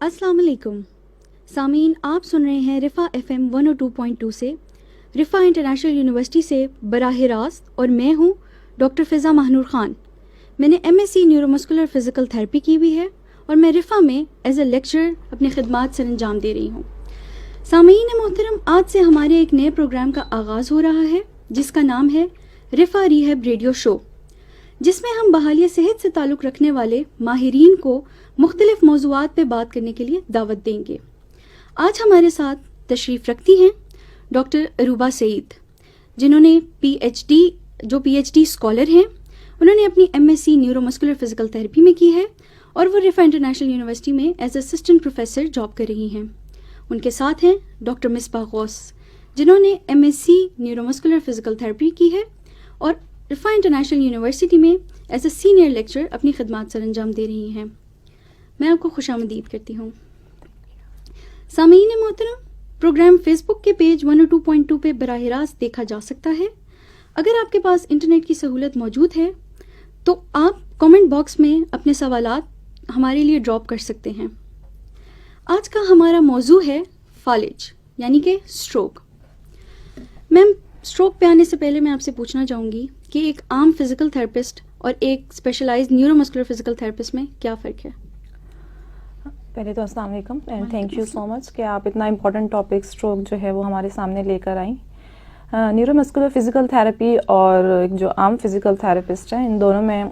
السلام علیکم سامعین، آپ سن رہے ہیں رفا FM 102.2 سے، رفا انٹرنیشنل یونیورسٹی سے براہ راست، اور میں ہوں ڈاکٹر فضا ماہنور خان۔ میں نے MSc neuro muscular physical therapy کی ہوئی ہے اور میں رفا میں ایز اے لیکچرر اپنی خدمات سر انجام دے رہی ہوں۔ سامعین محترم، آج سے ہمارے ایک نئے پروگرام کا آغاز ہو رہا ہے جس کا نام ہے رفا ریہیب ریڈیو شو، جس میں ہم بحالیہ صحت سے تعلق رکھنے والے ماہرین کو مختلف موضوعات پہ بات کرنے کے لیے دعوت دیں گے۔ آج ہمارے ساتھ تشریف رکھتی ہیں ڈاکٹر عروبہ سعید، جنہوں نے پی ایچ ڈی اسکالر ہیں۔ انہوں نے اپنی MSc neuro muscular physical therapy میں کی ہے اور وہ رفا انٹرنیشنل یونیورسٹی میں ایز اسسٹنٹ پروفیسر جاب کر رہی ہیں۔ ان کے ساتھ ہیں ڈاکٹر مصباح غوث، جنہوں نے MSc neuro muscular physical therapy کی ہے اور رفا انٹرنیشنل یونیورسٹی میں ایز اے سینئر لیکچرر اپنی خدمات سر انجام دے رہی ہیں۔ میں آپ کو خوش آمدید کرتی ہوں۔ سامعین محترم، پروگرام فیس بک کے پیج 102.2 پہ براہ راست دیکھا جا سکتا ہے۔ اگر آپ کے پاس انٹرنیٹ کی سہولت موجود ہے تو آپ کامنٹ باکس میں اپنے سوالات ہمارے لیے ڈراپ کر سکتے ہیں۔ آج کا ہمارا موضوع ہے فالج، یعنی کہ اسٹروک۔ میم، اسٹروک پہ آنے سے پہلے میں آپ سے پوچھنا چاہوں گی کہ ایک عام فزیکل تھراپسٹ اور ایک specialised neuromuscular physical therapist میں کیا فرق ہے؟ پہلے تو السلام علیکم and thank you so much کہ آپ اتنا امپورٹنٹ ٹاپک اسٹروک جو ہے وہ ہمارے سامنے لے کر آئیں۔ نیورو مسکولر فزیکل تھراپی اور جو عام فزیکل تھراپسٹ ہیں، ان دونوں میں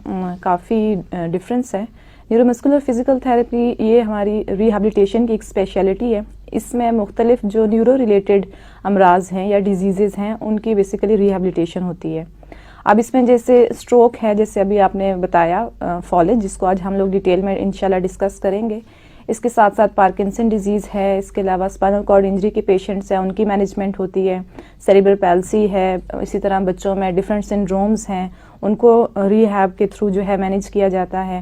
کافی ڈفرینس ہے۔ نیورو مسکولر فزیکل تھراپی یہ ہماری ریہیبلیٹیشن کی ایک اسپیشلٹی ہے۔ اس میں مختلف جو نیورو ریلیٹڈ امراض ہیں یا ڈیزیزز ہیں ان کی بیسیکلی ریہیبلیٹیشن ہوتی ہے۔ اب اس میں جیسے اسٹروک ہے، جیسے ابھی آپ نے بتایا فالج، جس کو آج ہم لوگ ڈیٹیل میں انشاءاللہ ڈسکس کریں گے۔ اس کے ساتھ ساتھ پارکنسن ڈیزیز ہے، اس کے علاوہ اسپائنل کارڈ انجری کے پیشنٹس ہیں، ان کی مینجمنٹ ہوتی ہے، سیریبرل پیلسی ہے، اسی طرح بچوں میں ڈفرینٹ سنڈرومز ہیں، ان کو ریہیب کے تھرو جو ہے مینیج کیا جاتا ہے۔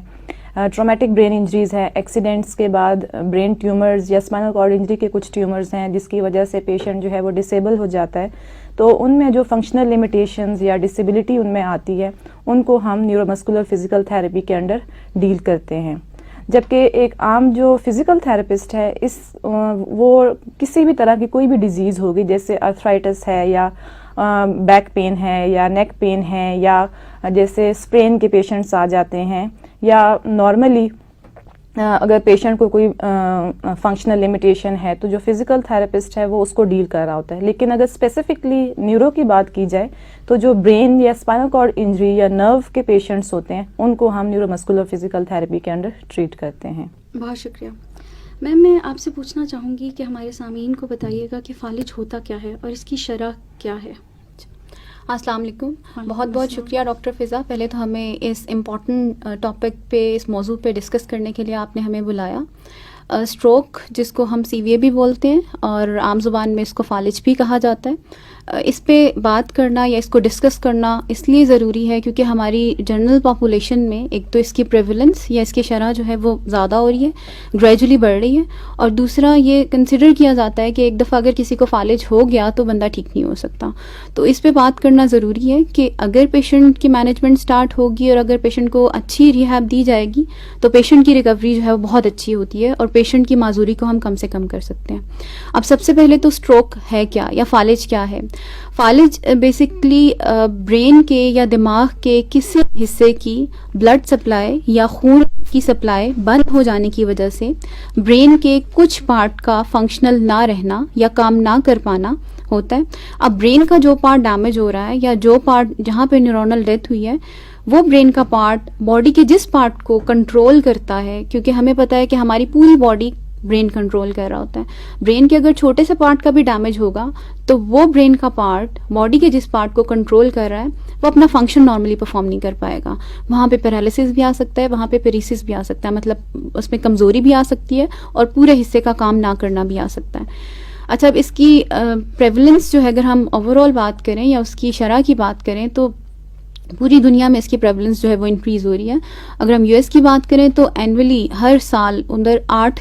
ٹرامیٹک برین انجریز ہے، ایکسیڈنٹس کے بعد برین ٹیومرز یا اسپائنل کارڈ انجری کے کچھ ٹیومرز ہیں جس کی وجہ سے پیشنٹ جو ہے وہ ڈسیبل ہو جاتا ہے، تو ان میں جو فنکشنل لمیٹیشنز یا ڈسیبلٹی ان میں آتی ہے ان کو ہم نیورو مسکولر فزیکل تھراپی کے انڈر ڈیل کرتے ہیں۔ جبکہ ایک عام جو فزیکل تھراپسٹ ہے، وہ کسی بھی طرح کی کوئی بھی ڈیزیز ہوگی، جیسے ارتھرائٹس ہے یا بیک پین ہے یا نیک پین ہے یا جیسے اسپرین کے پیشنٹس آ جاتے ہیں، یا نارملی اگر پیشنٹ کو کوئی فنکشنل لمیٹیشن ہے تو جو فزیکل تھراپسٹ ہے وہ اس کو ڈیل کر رہا ہوتا ہے۔ لیکن اگر اسپیسیفکلی نیورو کی بات کی جائے تو جو برین یا اسپائنل کارڈ انجری یا نرو کے پیشنٹس ہوتے ہیں ان کو ہم نیورو مسکولر فزیکل تھراپی کے انڈر ٹریٹ کرتے ہیں۔ بہت شکریہ میم۔ میں آپ سے پوچھنا چاہوں گی کہ ہمارے سامعین کو بتائیے گا کہ فالج ہوتا کیا ہے اور اس کی شرح کیا ہے؟ السلام علیکم، بہت بہت شکریہ ڈاکٹر فضا۔ پہلے تو ہمیں اس امپورٹنٹ ٹاپک پہ، اس موضوع پہ ڈسکس کرنے کے لیے آپ نے ہمیں بلایا۔ اسٹروک، جس کو ہم CVA بھی بولتے ہیں اور عام زبان میں اس کو فالج بھی کہا جاتا ہے، اس پہ بات کرنا یا اس کو ڈسکس کرنا اس لیے ضروری ہے کیونکہ ہماری جنرل پاپولیشن میں ایک تو اس کی پریولنس یا اس کی شرح جو ہے وہ زیادہ ہو رہی ہے، گریجولی بڑھ رہی ہے، اور دوسرا یہ کنسیڈر کیا جاتا ہے کہ ایک دفعہ اگر کسی کو فالج ہو گیا تو بندہ ٹھیک نہیں ہو سکتا۔ تو اس پہ بات کرنا ضروری ہے کہ اگر پیشنٹ کی مینجمنٹ سٹارٹ ہوگی اور اگر پیشنٹ کو اچھی ریہیب دی جائے گی تو پیشنٹ کی ریکوری جو ہے وہ بہت اچھی ہوتی ہے اور پیشنٹ کی معذوری کو ہم کم سے کم کر سکتے ہیں۔ اب سب سے پہلے تو اسٹروک ہے کیا یا فالج کیا ہے؟ فالج بیسکلی برین کے یا دماغ کے کسی حصے کی بلڈ سپلائی یا خون کی سپلائی بند ہو جانے کی وجہ سے برین کے کچھ پارٹ کا فنکشنل نہ رہنا یا کام نہ کر پانا ہوتا ہے۔ اب برین کا جو پارٹ ڈیمیج ہو رہا ہے یا جو پارٹ جہاں پہ نیورونل ڈیتھ ہوئی ہے، وہ برین کا پارٹ باڈی کے جس پارٹ کو کنٹرول کرتا ہے، کیونکہ ہمیں پتہ ہے کہ ہماری پوری باڈی برین کنٹرول کر رہا ہوتا ہے۔ برین کے اگر چھوٹے سے پارٹ کا بھی ڈیمیج ہوگا تو وہ برین کا پارٹ باڈی کے جس پارٹ کو کنٹرول کر رہا ہے وہ اپنا فنکشن نارملی پرفارم نہیں کر پائے گا۔ وہاں پہ پیرالسس بھی آ سکتا ہے، وہاں پہ پیریسس بھی آ سکتا ہے، مطلب اس میں کمزوری بھی آ سکتی ہے اور پورے حصے کا کام نہ کرنا بھی آ سکتا ہے۔ اچھا، اب اس کی پریولنس جو ہے اگر ہم اوور آل بات کریں یا اس کی شرح کی بات کریں تو پوری دنیا میں اس کی پریولنس جو ہے وہ انکریز ہو رہی ہے۔ اگر ہم US کی بات کریں تو اینولی ہر سال اندر 8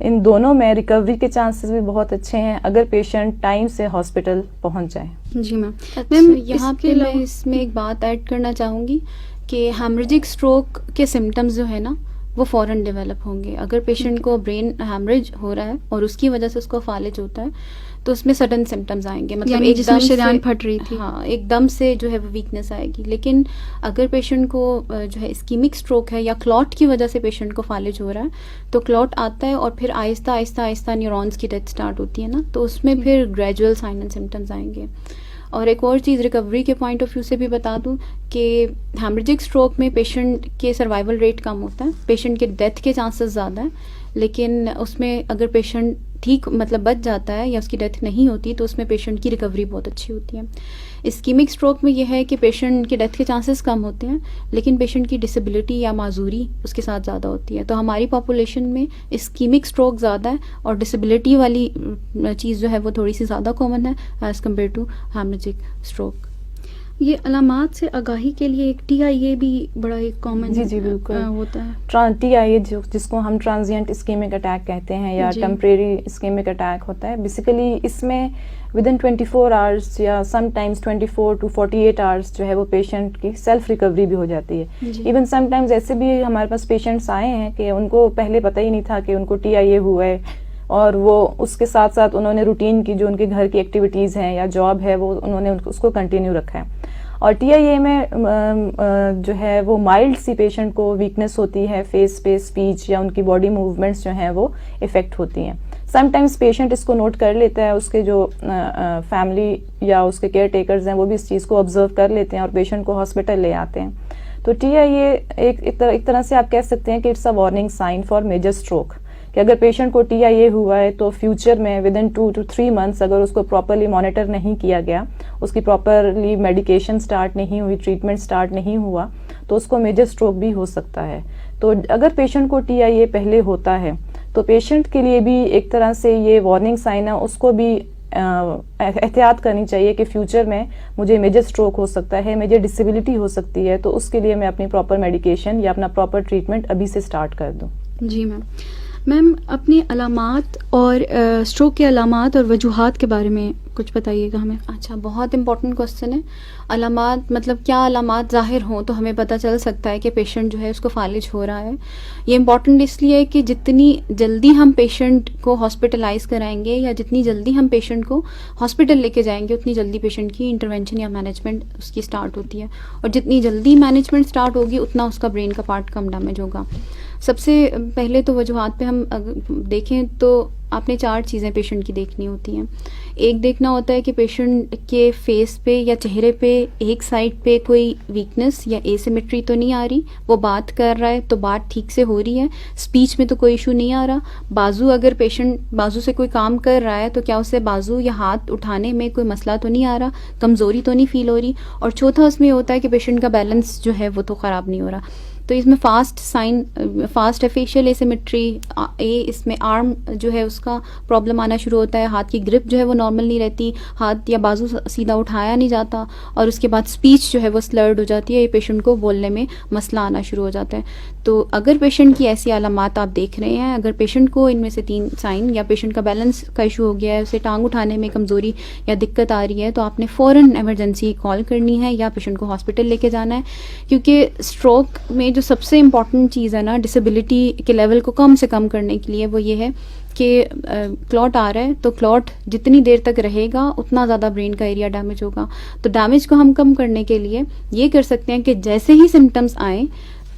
ان دونوں میں ریکوری کے چانسز بھی بہت اچھے ہیں اگر پیشنٹ ٹائم سے ہاسپٹل پہنچ جائے. جی میم. میم یہاں پہ میں اس میں ایک بات ایڈ کرنا چاہوں گی کہ ہیمریجک اسٹروک کے سمٹمز جو ہے نا وہ فوراً ڈیولپ ہوں گے. اگر پیشنٹ کو برین ہیمریج ہو رہا ہے اور اس کی وجہ سے اس کو فالج ہوتا ہے تو اس میں سڈن سمٹمز آئیں گے, مطلب ایک دم شریان پھٹ رہی تھی, ہاں ایک دم سے جو ہے وہ ویکنس آئے گی. لیکن اگر پیشنٹ کو جو ہے اسکیمک اسٹروک ہے یا کلاٹ کی وجہ سے پیشنٹ کو فالج ہو رہا ہے تو کلاٹ آتا ہے اور پھر آہستہ آہستہ آہستہ نیورونز کی ڈیتھ اسٹارٹ ہوتی ہے نا, تو اس میں پھر گریجول سائن اینڈ سمٹمز آئیں گے. اور ایک اور چیز ریکوری کے پوائنٹ آف ویو سے بھی بتا دوں کہ ہیمریجک اسٹروک میں پیشنٹ کے سروائیول ریٹ کم ہوتا ہے, پیشنٹ کے ڈیتھ کے چانسز زیادہ ہیں, لیکن اس میں اگر پیشنٹ ٹھیک مطلب بچ جاتا ہے یا اس کی ڈیتھ نہیں ہوتی تو اس میں پیشنٹ کی ریکوری بہت اچھی ہوتی ہے. اسکیمک اسٹروک میں یہ ہے کہ پیشنٹ کے ڈیتھ کے چانسز کم ہوتے ہیں لیکن پیشنٹ کی ڈسیبلٹی یا معذوری اس کے ساتھ زیادہ ہوتی ہے. تو ہماری پاپولیشن میں اسکیمک اسٹروک زیادہ ہے اور ڈسیبلٹی والی چیز جو ہے وہ تھوڑی سی زیادہ کامن ہے ایز کمپیئر ٹو ہیمریجک اسٹروک. یہ علامات سے آگاہی کے لیے ایک ٹی آئی اے بھی بڑا ایک کامن جی بالکل ہوتا ہے. ٹی آئی اے جس کو ہم ٹرانزینٹ اسکیمک اٹیک کہتے ہیں یا ٹیمپریری اسکیمک اٹیک ہوتا ہے. بیسیکلی اس میں ود ان 24 آورس یا سم ٹائمز 24 to 48 آورس جو ہے وہ پیشنٹ کی سیلف ریکوری بھی ہو جاتی ہے. ایون سم ٹائمز ایسے بھی ہمارے پاس پیشنٹس آئے ہیں کہ ان کو پہلے پتہ ہی نہیں تھا کہ ان کو ٹی آئی اے ہوا ہے اور وہ اس کے ساتھ ساتھ انہوں نے روٹین کی جو ان کے گھر کی ایکٹیویٹیز ہیں یا جاب ہے وہ انہوں نے اس کو کنٹینیو رکھا ہے. اور ٹی آئی اے میں جو ہے وہ مائلڈ سی پیشنٹ کو ویکنس ہوتی ہے, فیس پہ اسپیچ یا ان کی باڈی موومنٹس جو ہیں وہ افیکٹ ہوتی ہیں. سم ٹائمز پیشنٹ اس کو نوٹ کر لیتا ہے, اس کے جو فیملی یا اس کے کیئر ٹیکرز ہیں وہ بھی اس چیز کو آبزرو کر لیتے ہیں اور پیشنٹ کو ہاسپٹل لے آتے ہیں. تو ٹی آئی اے ایک طرح سے آپ کہہ سکتے ہیں کہ it's a warning sign for major stroke, کہ اگر پیشنٹ کو ٹی آئی اے ہوا ہے تو فیوچر میں ود ان 2 to 3 months اگر اس کو پراپرلی مانیٹر نہیں کیا گیا, اس کی پراپرلی میڈیکیشن سٹارٹ نہیں ہوئی, ٹریٹمنٹ سٹارٹ نہیں ہوا تو اس کو میجر اسٹروک بھی ہو سکتا ہے. تو اگر پیشنٹ کو ٹی آئی اے پہلے ہوتا ہے تو پیشنٹ کے لیے بھی ایک طرح سے یہ وارننگ سائن ہے, اس کو بھی احتیاط کرنی چاہیے کہ فیوچر میں مجھے میجر اسٹروک ہو سکتا ہے, میجر ڈسیبلٹی ہو سکتی ہے, تو اس کے لیے میں اپنی پراپر میڈیکیشن یا اپنا پراپر ٹریٹمنٹ ابھی سے سٹارٹ کر دوں. جی میم اپنی علامات اور اسٹروک کے علامات اور وجوہات کے بارے میں کچھ بتائیے گا ہمیں. اچھا, بہت امپورٹنٹ کوشچن ہے. علامات مطلب کیا علامات ظاہر ہوں تو ہمیں پتہ چل سکتا ہے کہ پیشنٹ جو ہے اس کو فالج ہو رہا ہے. یہ امپورٹنٹ اس لیے کہ جتنی جلدی ہم پیشنٹ کو ہاسپٹلائز کرائیں گے یا جتنی جلدی ہم پیشنٹ کو ہاسپٹل لے کے جائیں گے اتنی جلدی پیشنٹ کی انٹرونشن یا مینجمنٹ اس کی سٹارٹ ہوتی ہے, اور جتنی جلدی مینجمنٹ سٹارٹ ہوگی اتنا اس کا برین کا پارٹ کم ڈیمیج ہوگا. سب سے پہلے تو وجوہات پہ ہم دیکھیں تو آپ نے 4 چیزیں پیشنٹ کی دیکھنی ہوتی ہیں. ایک دیکھنا ہوتا ہے کہ پیشنٹ کے فیس پہ یا چہرے پہ ایک سائڈ پہ کوئی ویکنس یا ایسیمیٹری تو نہیں آ رہی, وہ بات کر رہا ہے تو بات ٹھیک سے ہو رہی ہے, اسپیچ میں تو کوئی ایشو نہیں آ رہا, بازو اگر پیشنٹ بازو سے کوئی کام کر رہا ہے تو کیا اسے بازو یا ہاتھ اٹھانے میں کوئی مسئلہ تو نہیں آ رہا, کمزوری تو نہیں فیل ہو رہی, اور چوتھا اس میں یہ ہوتا ہے کہ پیشنٹ کا بیلنس جو ہے وہ تو خراب نہیں ہو رہا. تو اس میں فاسٹ فیشیل ایسیمیٹری, اس میں آرم جو ہے اس کا پرابلم آنا شروع ہوتا ہے, ہاتھ کی گرپ جو ہے وہ نارمل نہیں رہتی, ہاتھ یا بازو سیدھا اٹھایا نہیں جاتا, اور اس کے بعد اسپیچ جو ہے وہ سلرڈ ہو جاتی ہے, یہ پیشنٹ کو بولنے میں مسئلہ آنا شروع ہو جاتا ہے. تو اگر پیشنٹ کی ایسی علامات آپ دیکھ رہے ہیں, اگر پیشنٹ کو ان میں سے 3 سائن یا پیشنٹ کا بیلنس کا ایشو ہو گیا ہے, اسے ٹانگ اٹھانے میں کمزوری یا دقت آ رہی ہے, تو آپ نے فوراً ایمرجنسی کال کرنی ہے یا پیشنٹ کو ہاسپٹل لے کے جانا ہے. کیونکہ اسٹروک میں جو سب سے امپورٹنٹ چیز ہے نا ڈسیبلٹی کے لیول کو کم سے کم کرنے کے لیے, وہ یہ ہے کہ کلاٹ آ رہا ہے تو کلاٹ جتنی دیر تک رہے گا اتنا زیادہ برین کا ایریا ڈیمیج ہوگا. تو ڈیمیج کو ہم کم کرنے کے لیے یہ کر سکتے ہیں کہ جیسے ہی سمٹمس آئیں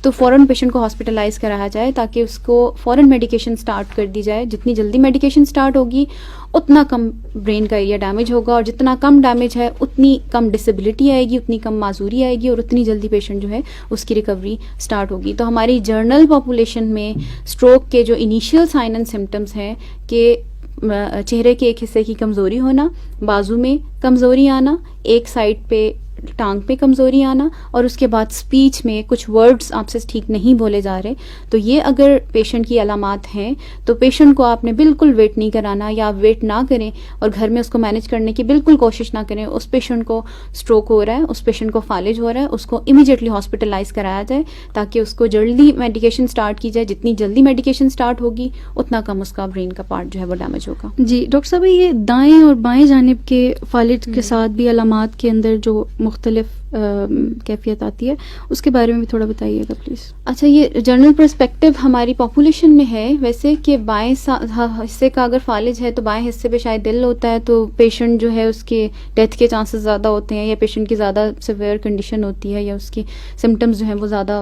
تو فوراً پیشنٹ کو ہاسپٹلائز کرایا جائے تاکہ اس کو فوراً میڈیکیشن سٹارٹ کر دی جائے. جتنی جلدی میڈیکیشن سٹارٹ ہوگی اتنا کم برین کا ایریا ڈیمیج ہوگا, اور جتنا کم ڈیمیج ہے اتنی کم ڈسیبلٹی آئے گی, اتنی کم معذوری آئے گی, اور اتنی جلدی پیشنٹ جو ہے اس کی ریکوری سٹارٹ ہوگی. تو ہماری جرنل پاپولیشن میں اسٹروک کے جو انیشیل سائن اینڈ سمٹمس ہیں کہ چہرے کے ایک حصے کی کمزوری ہونا, بازو میں کمزوری آنا, ایک سائڈ پہ ٹانگ پہ کمزوری آنا اور اس کے بعد اسپیچ میں کچھ ورڈز آپ سے ٹھیک نہیں بولے جا رہے. تو یہ اگر پیشنٹ کی علامات ہیں تو پیشنٹ کو آپ نے بالکل ویٹ نہیں کرانا, یا آپ ویٹ نہ کریں اور گھر میں اس کو مینیج کرنے کی بالکل کوشش نہ کریں. اس پیشنٹ کو اسٹروک ہو رہا ہے, اس پیشنٹ کو فالج ہو رہا ہے, اس کو امیجیٹلی ہاسپٹلائز کرایا جائے تاکہ اس کو جلدی میڈیکیشن اسٹارٹ کی جائے. جتنی جلدی میڈیکیشن اسٹارٹ ہوگی اتنا کم اس کا برین کا پارٹ جو ہے وہ ڈیمیج ہوگا. جی ڈاکٹر صاحب, یہ دائیں اور بائیں جانب کے فالج کے ساتھ بھی علامات کے اندر جو مختلف کیفیت آتی ہے اس کے بارے میں بھی تھوڑا بتائیے گا پلیز. اچھا, یہ جنرل پرسپیکٹو ہماری پاپولیشن میں ہے ویسے کہ بائیں حصے کا اگر فالج ہے تو بائیں حصے پہ شاید دل ہوتا ہے, تو پیشنٹ جو ہے اس کے ڈیتھ کے چانسز زیادہ ہوتے ہیں, یا پیشنٹ کی زیادہ سیویئر کنڈیشن ہوتی ہے, یا اس کی سمٹمز جو ہیں وہ زیادہ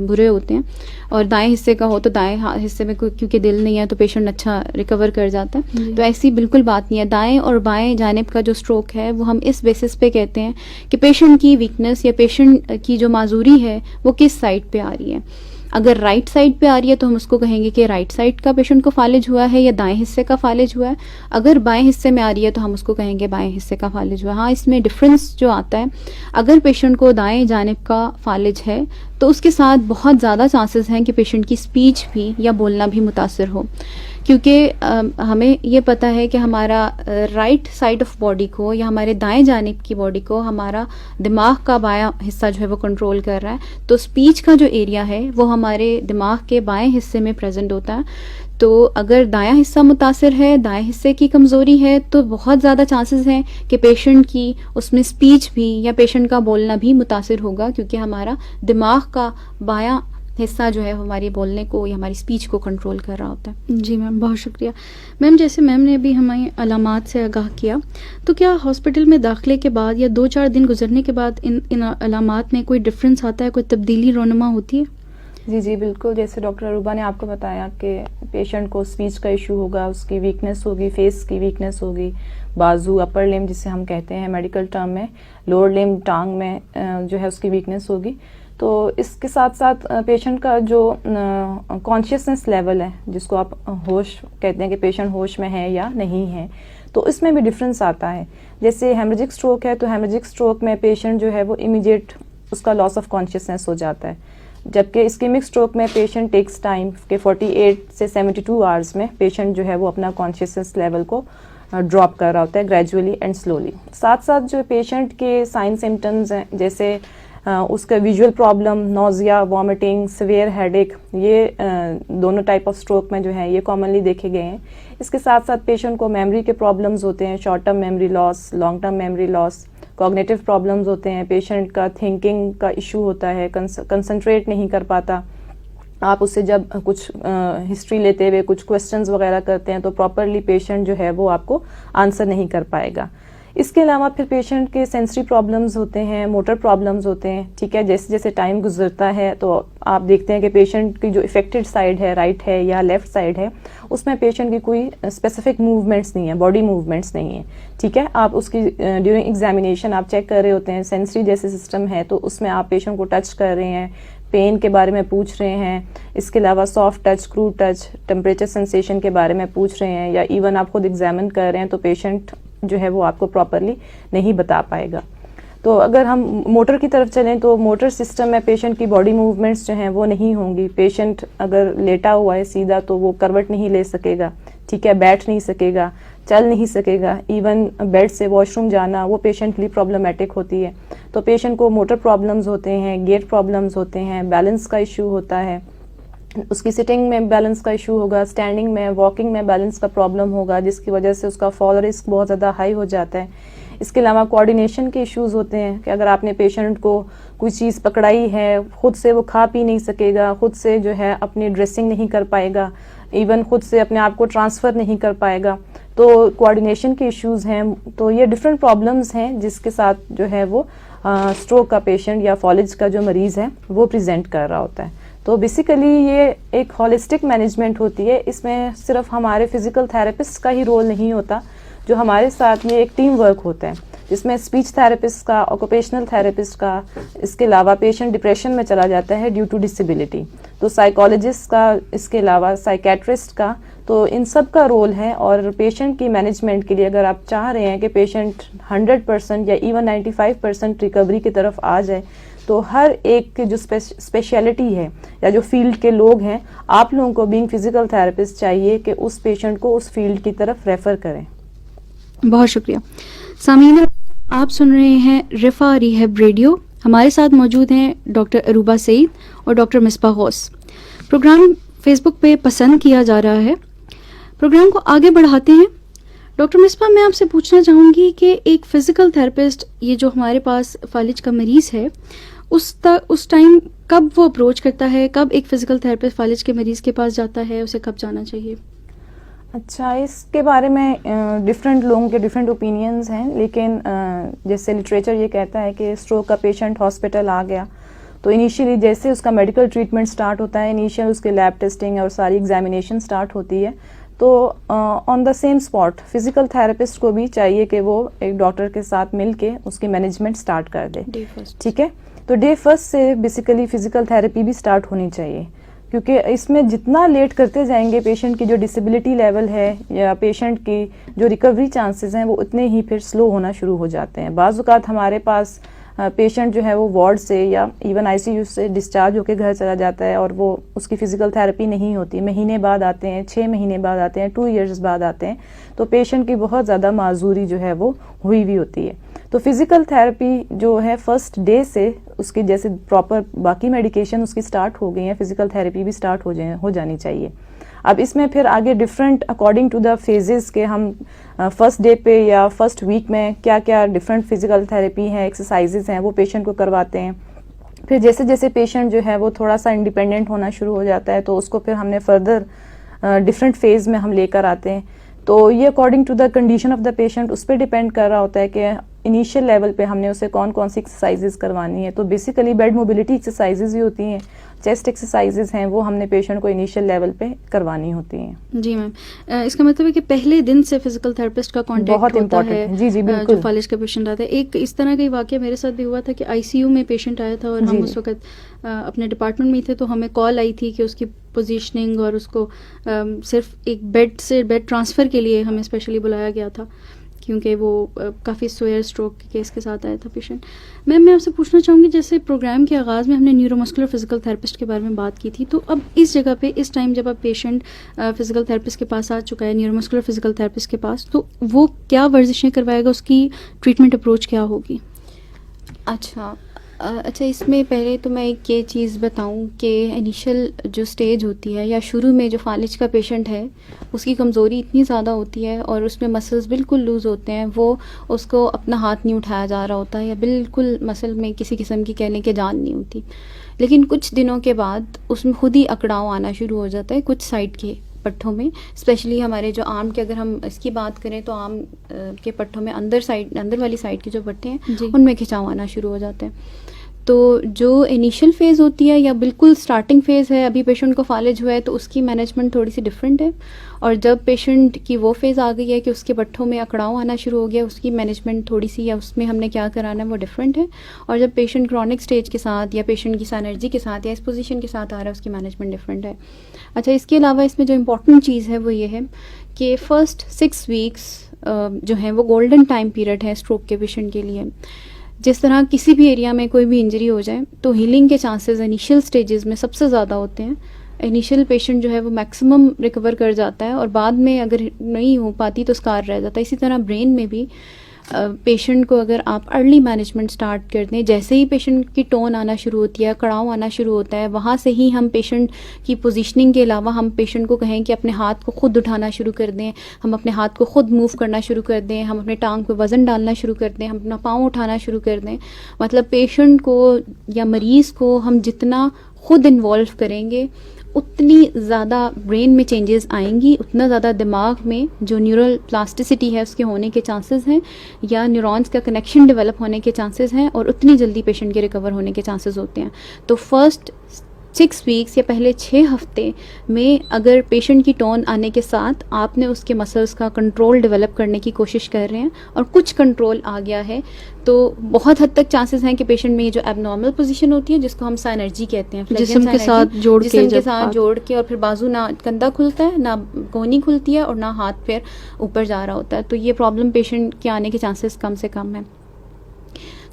برے ہوتے ہیں. اور دائیں حصے کا ہو تو دائیں حصے میں کیونکہ دل نہیں ہے تو پیشنٹ اچھا ریکور کر جاتا ہے. تو ایسی بالکل بات نہیں ہے. دائیں اور بائیں جانب کا جو اسٹروک ہے وہ ہم اس بیسس پہ کہتے ہیں کہ پیشنٹ کی ویکنس یا پیشنٹ کی جو معذوری ہے وہ کس سائڈ پہ آ رہی ہے. اگر رائٹ سائڈ پہ آ رہی ہے تو ہم اس کو کہیں گے کہ رائٹ سائڈ کا پیشنٹ کو فالج ہوا ہے یا دائیں حصے کا فالج ہوا ہے. اگر بائیں حصے میں آ رہی ہے تو ہم اس کو کہیں گے بائیں حصے کا فالج ہوا ہے. ہاں, اس میں ڈفرینس جو آتا ہے, اگر پیشنٹ کو دائیں جانب کا فالج ہے تو اس کے ساتھ بہت زیادہ چانسز ہیں کہ پیشنٹ کی اسپیچ بھی یا بولنا بھی متاثر ہو, کیونکہ ہمیں یہ پتہ ہے کہ ہمارا رائٹ سائڈ آف باڈی کو یا ہمارے دائیں جانب کی باڈی کو ہمارا دماغ کا بایاں حصہ جو ہے وہ کنٹرول کر رہا ہے. تو اسپیچ کا جو ایریا ہے وہ ہمارے دماغ کے بائیں حصے میں پریزنٹ ہوتا ہے. تو اگر دایاں حصہ متاثر ہے, دائیں حصے کی کمزوری ہے, تو بہت زیادہ چانسز ہیں کہ پیشنٹ کی اس میں اسپیچ بھی یا پیشنٹ کا بولنا بھی متاثر ہوگا, کیونکہ ہمارا دماغ کا بایاں حصہ جو ہے ہماری بولنے کو یا ہماری اسپیچ کو کنٹرول کر رہا ہوتا ہے. جی میم, بہت شکریہ. میم, جیسے میم نے ابھی ہمیں علامات سے آگاہ کیا, تو کیا ہاسپٹل میں داخلے کے بعد یا 2-4 دن گزرنے کے بعد ان علامات میں کوئی ڈفرینس آتا ہے, کوئی تبدیلی رونما ہوتی ہے؟ جی بالکل, جیسے ڈاکٹر اروبہ نے آپ کو بتایا کہ پیشنٹ کو اسپیچ کا ایشو ہوگا, اس کی ویکنیس ہوگی, فیس کی ویکنیس ہوگی, بازو اپر لم جسے ہم کہتے ہیں میڈیکل ٹرم میں, لوور لم ٹانگ میں جو ہے اس کی ویکنیس ہوگی. تو اس کے ساتھ ساتھ پیشنٹ کا جو کانشیسنس لیول ہے, جس کو آپ ہوش کہتے ہیں کہ پیشنٹ ہوش میں ہے یا نہیں ہے, تو اس میں بھی ڈفرینس آتا ہے. جیسے ہیمریجک اسٹروک ہے تو ہیمریجک اسٹروک میں پیشنٹ جو ہے وہ امیڈیٹ اس کا لاس آف کانشیسنس ہو جاتا ہے, جبکہ اسکیمک اسٹروک میں پیشنٹ ٹیکس ٹائم کہ 48 سے 72 آورس میں پیشنٹ جو ہے وہ اپنا کانشیسنس لیول کو ڈراپ کر رہا ہوتا ہے گریجولی اینڈ سلولی. ساتھ ساتھ جو پیشنٹ کے سائن سمٹمز ہیں, جیسے اس کا visual problem, nausea, vomiting, severe headache, یہ دونوں ٹائپ آف اسٹروک میں جو ہے یہ کامنلی دیکھے گئے ہیں. اس کے ساتھ ساتھ پیشنٹ کو میموری کے پرابلمز ہوتے ہیں, short term memory loss, long term memory loss, cognitive problems ہوتے ہیں, پیشنٹ کا تھنکنگ کا ایشو ہوتا ہے, کنسنٹریٹ نہیں کر پاتا. آپ اس سے جب کچھ ہسٹری لیتے ہوئے کچھ کوسچنز وغیرہ کرتے ہیں تو پراپرلی پیشنٹ جو ہے وہ آپ کو آنسر نہیں کر پائے گا. اس کے علاوہ پھر پیشنٹ کے سینسری پرابلمز ہوتے ہیں, موٹر پرابلمز ہوتے ہیں. ٹھیک ہے, جیسے جیسے ٹائم گزرتا ہے تو آپ دیکھتے ہیں کہ پیشنٹ کی جو افیکٹڈ سائڈ ہے, رائٹ ہے یا لیفٹ سائڈ ہے, اس میں پیشنٹ کی کوئی اسپیسیفک موومنٹس نہیں ہیں, باڈی موومنٹس نہیں ہیں. ٹھیک ہے, آپ اس کی ڈیورنگ ایگزامینیشن آپ چیک کر رہے ہوتے ہیں, سینسری جیسے سسٹم ہے تو اس میں آپ پیشنٹ کو ٹچ کر رہے ہیں, پین کے بارے میں پوچھ رہے ہیں. اس کے علاوہ سافٹ ٹچ, کرو ٹچ, ٹمپریچر سینسیشن کے بارے میں پوچھ رہے ہیں, یا ایون آپ خود ایگزامن کر رہے ہیں تو پیشنٹ جو ہے وہ آپ کو پراپرلی نہیں بتا پائے گا. تو اگر ہم موٹر کی طرف چلیں تو موٹر سسٹم میں پیشنٹ کی باڈی موومنٹس جو ہیں وہ نہیں ہوں گی. پیشنٹ اگر لیٹا ہوا ہے سیدھا تو وہ کروٹ نہیں لے سکے گا. ٹھیک ہے, بیٹھ نہیں سکے گا, چل نہیں سکے گا, ایون بیڈ سے واش روم جانا وہ پیشنٹ کے لیے پرابلمٹک ہوتی ہے. تو پیشنٹ کو موٹر پرابلمز ہوتے ہیں, گیٹ پرابلمز ہوتے ہیں, بیلنس کا ایشو ہوتا ہے, اس کی سٹنگ میں بیلنس کا ایشو ہوگا, اسٹینڈنگ میں, واکنگ میں بیلنس کا پرابلم ہوگا, جس کی وجہ سے اس کا فال رسک بہت زیادہ ہائی ہو جاتا ہے. اس کے علاوہ کوآرڈینیشن کے ایشوز ہوتے ہیں کہ اگر آپ نے پیشنٹ کو کوئی چیز پکڑائی ہے, خود سے وہ کھا پی نہیں سکے گا, خود سے جو ہے اپنی ڈریسنگ نہیں کر پائے گا, ایون خود سے اپنے آپ کو ٹرانسفر نہیں کر پائے گا, تو کوآرڈینیشن کے ایشوز ہیں. تو یہ ڈفرینٹ پرابلمز ہیں جس کے ساتھ جو ہے وہ اسٹروک کا پیشنٹ یا فالج کا جو مریض ہے وہ پریزنٹ کر رہا ہوتا ہے. تو بیسیکلی یہ ایک ہولسٹک مینجمنٹ ہوتی ہے. اس میں صرف ہمارے فزیکل تھراپسٹ کا ہی رول نہیں ہوتا, جو ہمارے ساتھ یہ ایک ٹیم ورک ہوتا ہے جس میں اسپیچ تھراپسٹ کا, آکوپیشنل تھراپسٹ کا, اس کے علاوہ پیشنٹ ڈپریشن میں چلا جاتا ہے ڈیو ٹو ڈسیبلٹی تو سائیکالوجسٹ کا, اس کے علاوہ سائیکیٹرسٹ کا, تو ان سب کا رول ہے. اور پیشنٹ کی مینجمنٹ کے لیے اگر آپ چاہ رہے ہیں کہ پیشنٹ 100% یا ایون 95% ریکوری کی طرف آ جائے, تو ہر ایک جو اسپیشلٹی ہے یا جو فیلڈ کے لوگ ہیں, آپ لوگوں کو بینگ فزیکل تھراپسٹ چاہیے کہ اس پیشنٹ کو اس فیلڈ کی طرف ریفر کریں. بہت شکریہ. سامعین آپ سن رہے ہیں رفا ریہب ریڈیو. ہمارے ساتھ موجود ہیں ڈاکٹر عروبہ سعید اور ڈاکٹر مصباح غوث. پروگرام فیس بک پہ پسند کیا جا رہا ہے. پروگرام کو آگے بڑھاتے ہیں. ڈاکٹر مصباح, میں آپ سے پوچھنا چاہوں گی کہ ایک فزیکل تھراپسٹ, یہ جو ہمارے پاس فالج کا مریض ہے, اس ٹائم کب وہ اپروچ کرتا ہے, کب ایک فزیکل تھراپسٹ فالج کے مریض کے پاس جاتا ہے, اسے کب جانا چاہیے؟ اچھا, اس کے بارے میں ڈفرینٹ لوگوں کے ڈفرینٹ اوپینینز ہیں, لیکن جیسے لٹریچر یہ کہتا ہے کہ اسٹروک کا پیشنٹ ہاسپٹل آ گیا تو انیشیلی جیسے اس کا میڈیکل ٹریٹمنٹ سٹارٹ ہوتا ہے, انیشیل اس کے لیب ٹیسٹنگ اور ساری ایگزامینیشن سٹارٹ ہوتی ہے, تو on the same spot physical therapist کو بھی چاہیے کہ وہ ایک ڈاکٹر کے ساتھ مل کے اس کی مینجمنٹ سٹارٹ کر دے. ٹھیک ہے, تو ڈے فرسٹ سے بیسیکلی فزیکل تھراپی بھی سٹارٹ ہونی چاہیے, کیونکہ اس میں جتنا لیٹ کرتے جائیں گے پیشنٹ کی جو ڈسیبلٹی لیول ہے یا پیشنٹ کی جو ریکوری چانسز ہیں وہ اتنے ہی پھر سلو ہونا شروع ہو جاتے ہیں. بعض اوقات ہمارے پاس پیشنٹ جو ہے وہ وارڈ سے یا ایون آئی سی یو سے ڈسچارج ہو کے گھر چلا جاتا ہے اور وہ اس کی فزیکل تھراپی نہیں ہوتی, مہینے بعد آتے ہیں, 6 مہینے بعد آتے ہیں, 2 ایئرز بعد آتے ہیں, تو پیشنٹ کی بہت زیادہ معذوری جو ہے وہ ہوئی ہوئی ہوتی ہے. تو فزیکل تھراپی جو ہے فرسٹ ڈے سے اس کی جیسے پراپر باقی میڈیکیشن اس کی سٹارٹ ہو گئی ہیں, فزیکل تھراپی بھی سٹارٹ ہو جانی چاہیے. اب اس میں پھر آگے different according to the phases کے ہم فرسٹ ڈے پہ یا فرسٹ ویک میں کیا کیا ڈفرینٹ فزیکل تھراپی ہیں, ایکسرسائزز ہیں, وہ پیشنٹ کو کرواتے ہیں. پھر جیسے جیسے پیشنٹ جو ہے وہ تھوڑا سا انڈیپینڈنٹ ہونا شروع ہو جاتا ہے تو اس کو پھر ہم نے فردر ڈفرینٹ فیز میں ہم لے کر آتے ہیں. تو یہ according to the condition of the patient اس پہ ڈیپینڈ کر رہا ہوتا ہے کہ انیشیل لیول پہ ہم نے اسے کون کون سی ایکسرسائزز کروانی ہے. تو بیسیکلی بیڈ موبلٹی ایکسرسائزز ہی ہوتی ہیں, چیسٹ ایکسرسائزز ہیں, وہ ہم نے پیشنٹ کو انیشیل لیول پہ کروانی ہوتی ہیں. جی میم, اس کا مطلب ہے کہ پہلے دن سے فزیکل تھراپسٹ کا کانٹیکٹ ہوتا ہے. جی جی بالکل. جو فالج کا پیشنٹ آتا ہے. ایک اس طرح کا واقعہ میرے ساتھ بھی ہوا تھا کہ آئی سی یو میں پیشنٹ آیا تھا اور ہم اس وقت اپنے ڈپارٹمنٹ میں تھے, تو ہمیں کال آئی تھی کہ اس کی پوزیشننگ اور اس کو صرف ایک بیڈ سے بیڈ ٹرانسفر کے لیے ہمیں اسپیشلی بلایا گیا تھا کیونکہ وہ کافی سویئر اسٹروک کے کیس کے ساتھ آیا تھا پیشنٹ. میں آپ سے پوچھنا چاہوں گی, جیسے پروگرام کے آغاز میں ہم نے نیورو مسکولر فزیکل تھراپسٹ کے بارے میں بات کی تھی, تو اب اس جگہ پہ اس ٹائم جب اب پیشنٹ فزیکل تھراپسٹ کے پاس آ چکا ہے, نیورو مسکولر فزیکل تھراپسٹ کے پاس, تو وہ کیا ورزشیں کروائے گا, اس کی ٹریٹمنٹ اپروچ کیا ہوگی؟ اچھا, اس میں پہلے تو میں ایک یہ چیز بتاؤں کہ انیشل جو سٹیج ہوتی ہے یا شروع میں جو فالج کا پیشنٹ ہے اس کی کمزوری اتنی زیادہ ہوتی ہے اور اس میں مسلز بالکل لوز ہوتے ہیں, وہ اس کو اپنا ہاتھ نہیں اٹھایا جا رہا ہوتا ہے یا بالکل مسل میں کسی قسم کی کہنے کے جان نہیں ہوتی. لیکن کچھ دنوں کے بعد اس میں خود ہی اکڑاؤ آنا شروع ہو جاتا ہے کچھ سائڈ کے پٹھوں میں, اسپیشلی ہمارے جو آرم کے اگر ہم اس کی بات کریں تو آرم کے پٹھوں میں اندر والی سائڈ کے جو پٹھے ہیں ان میں کھچاؤ آنا شروع ہو جاتے ہیں. تو جو انیشل فیز ہوتی ہے یا بالکل سٹارٹنگ فیز ہے, ابھی پیشنٹ کو فالج ہوا ہے تو اس کی مینجمنٹ تھوڑی سی ڈفرینٹ ہے, اور جب پیشنٹ کی وہ فیز آ گئی ہے کہ اس کے پٹھوں میں اکڑاؤ آنا شروع ہو گیا, اس کی مینجمنٹ تھوڑی سی یا اس میں ہم نے کیا کرانا ہے وہ ڈفرینٹ ہے. اور جب پیشنٹ کرونک سٹیج کے ساتھ یا پیشنٹ کی سینرجی کے ساتھ یا اس پوزیشن کے ساتھ آ رہا ہے اس کی مینجمنٹ ڈفرینٹ ہے. اچھا, اس کے علاوہ اس میں جو امپورٹنٹ چیز ہے وہ یہ ہے کہ فرسٹ 6 ویکس جو ہیں وہ گولڈن ٹائم پیریڈ ہے اسٹروک کے پیشنٹ کے لیے. جس طرح کسی بھی ایریا میں کوئی بھی انجری ہو جائے تو ہیلنگ کے چانسز انیشیل سٹیجز میں سب سے زیادہ ہوتے ہیں. انیشیل پیشنٹ جو ہے وہ میکسیمم ریکور کر جاتا ہے اور بعد میں اگر نہیں ہو پاتی تو اسکار رہ جاتا ہے. اسی طرح برین میں بھی پیشنٹ کو اگر آپ ارلی مینجمنٹ سٹارٹ کر دیں, جیسے ہی پیشنٹ کی ٹون آنا شروع ہوتی ہے, کڑاؤ آنا شروع ہوتا ہے, وہاں سے ہی ہم پیشنٹ کی پوزیشننگ کے علاوہ ہم پیشنٹ کو کہیں کہ اپنے ہاتھ کو خود اٹھانا شروع کر دیں, ہم اپنے ہاتھ کو خود موو کرنا شروع کر دیں, ہم اپنے ٹانگ پہ وزن ڈالنا شروع کر دیں, ہم اپنا پاؤں اٹھانا شروع کر دیں. مطلب پیشنٹ کو یا مریض کو ہم جتنا خود انوالو کریں گے اتنی زیادہ برین میں چینجز آئیں گی, اتنا زیادہ دماغ میں جو نیورل پلاسٹیسٹی ہے اس کے ہونے کے چانسز ہیں یا نیورونز کا کنیکشن ڈیولپ ہونے کے چانسز ہیں, اور اتنی جلدی پیشنٹ کے ریکور ہونے کے چانسز ہوتے ہیں. تو فرسٹ 6 ویکس یا پہلے 6 ہفتے میں اگر پیشنٹ کی ٹون آنے کے ساتھ آپ نے اس کے مسلس کا کنٹرول ڈیولپ کرنے کی کوشش کر رہے ہیں اور کچھ کنٹرول آ گیا ہے, تو بہت حد تک چانسز ہیں کہ پیشنٹ میں یہ جو ایب نارمل پوزیشن ہوتی ہے جس کو ہم سائنرجی کہتے ہیں, جسم کے ساتھ جوڑ کے اور پھر بازو نہ کندھا کھلتا ہے نہ کہنی کھلتی ہے اور نہ ہاتھ پیر اوپر جا رہا ہوتا ہے, تو یہ پرابلم پیشنٹ کے آنے کے چانسز کم سے کم ہیں.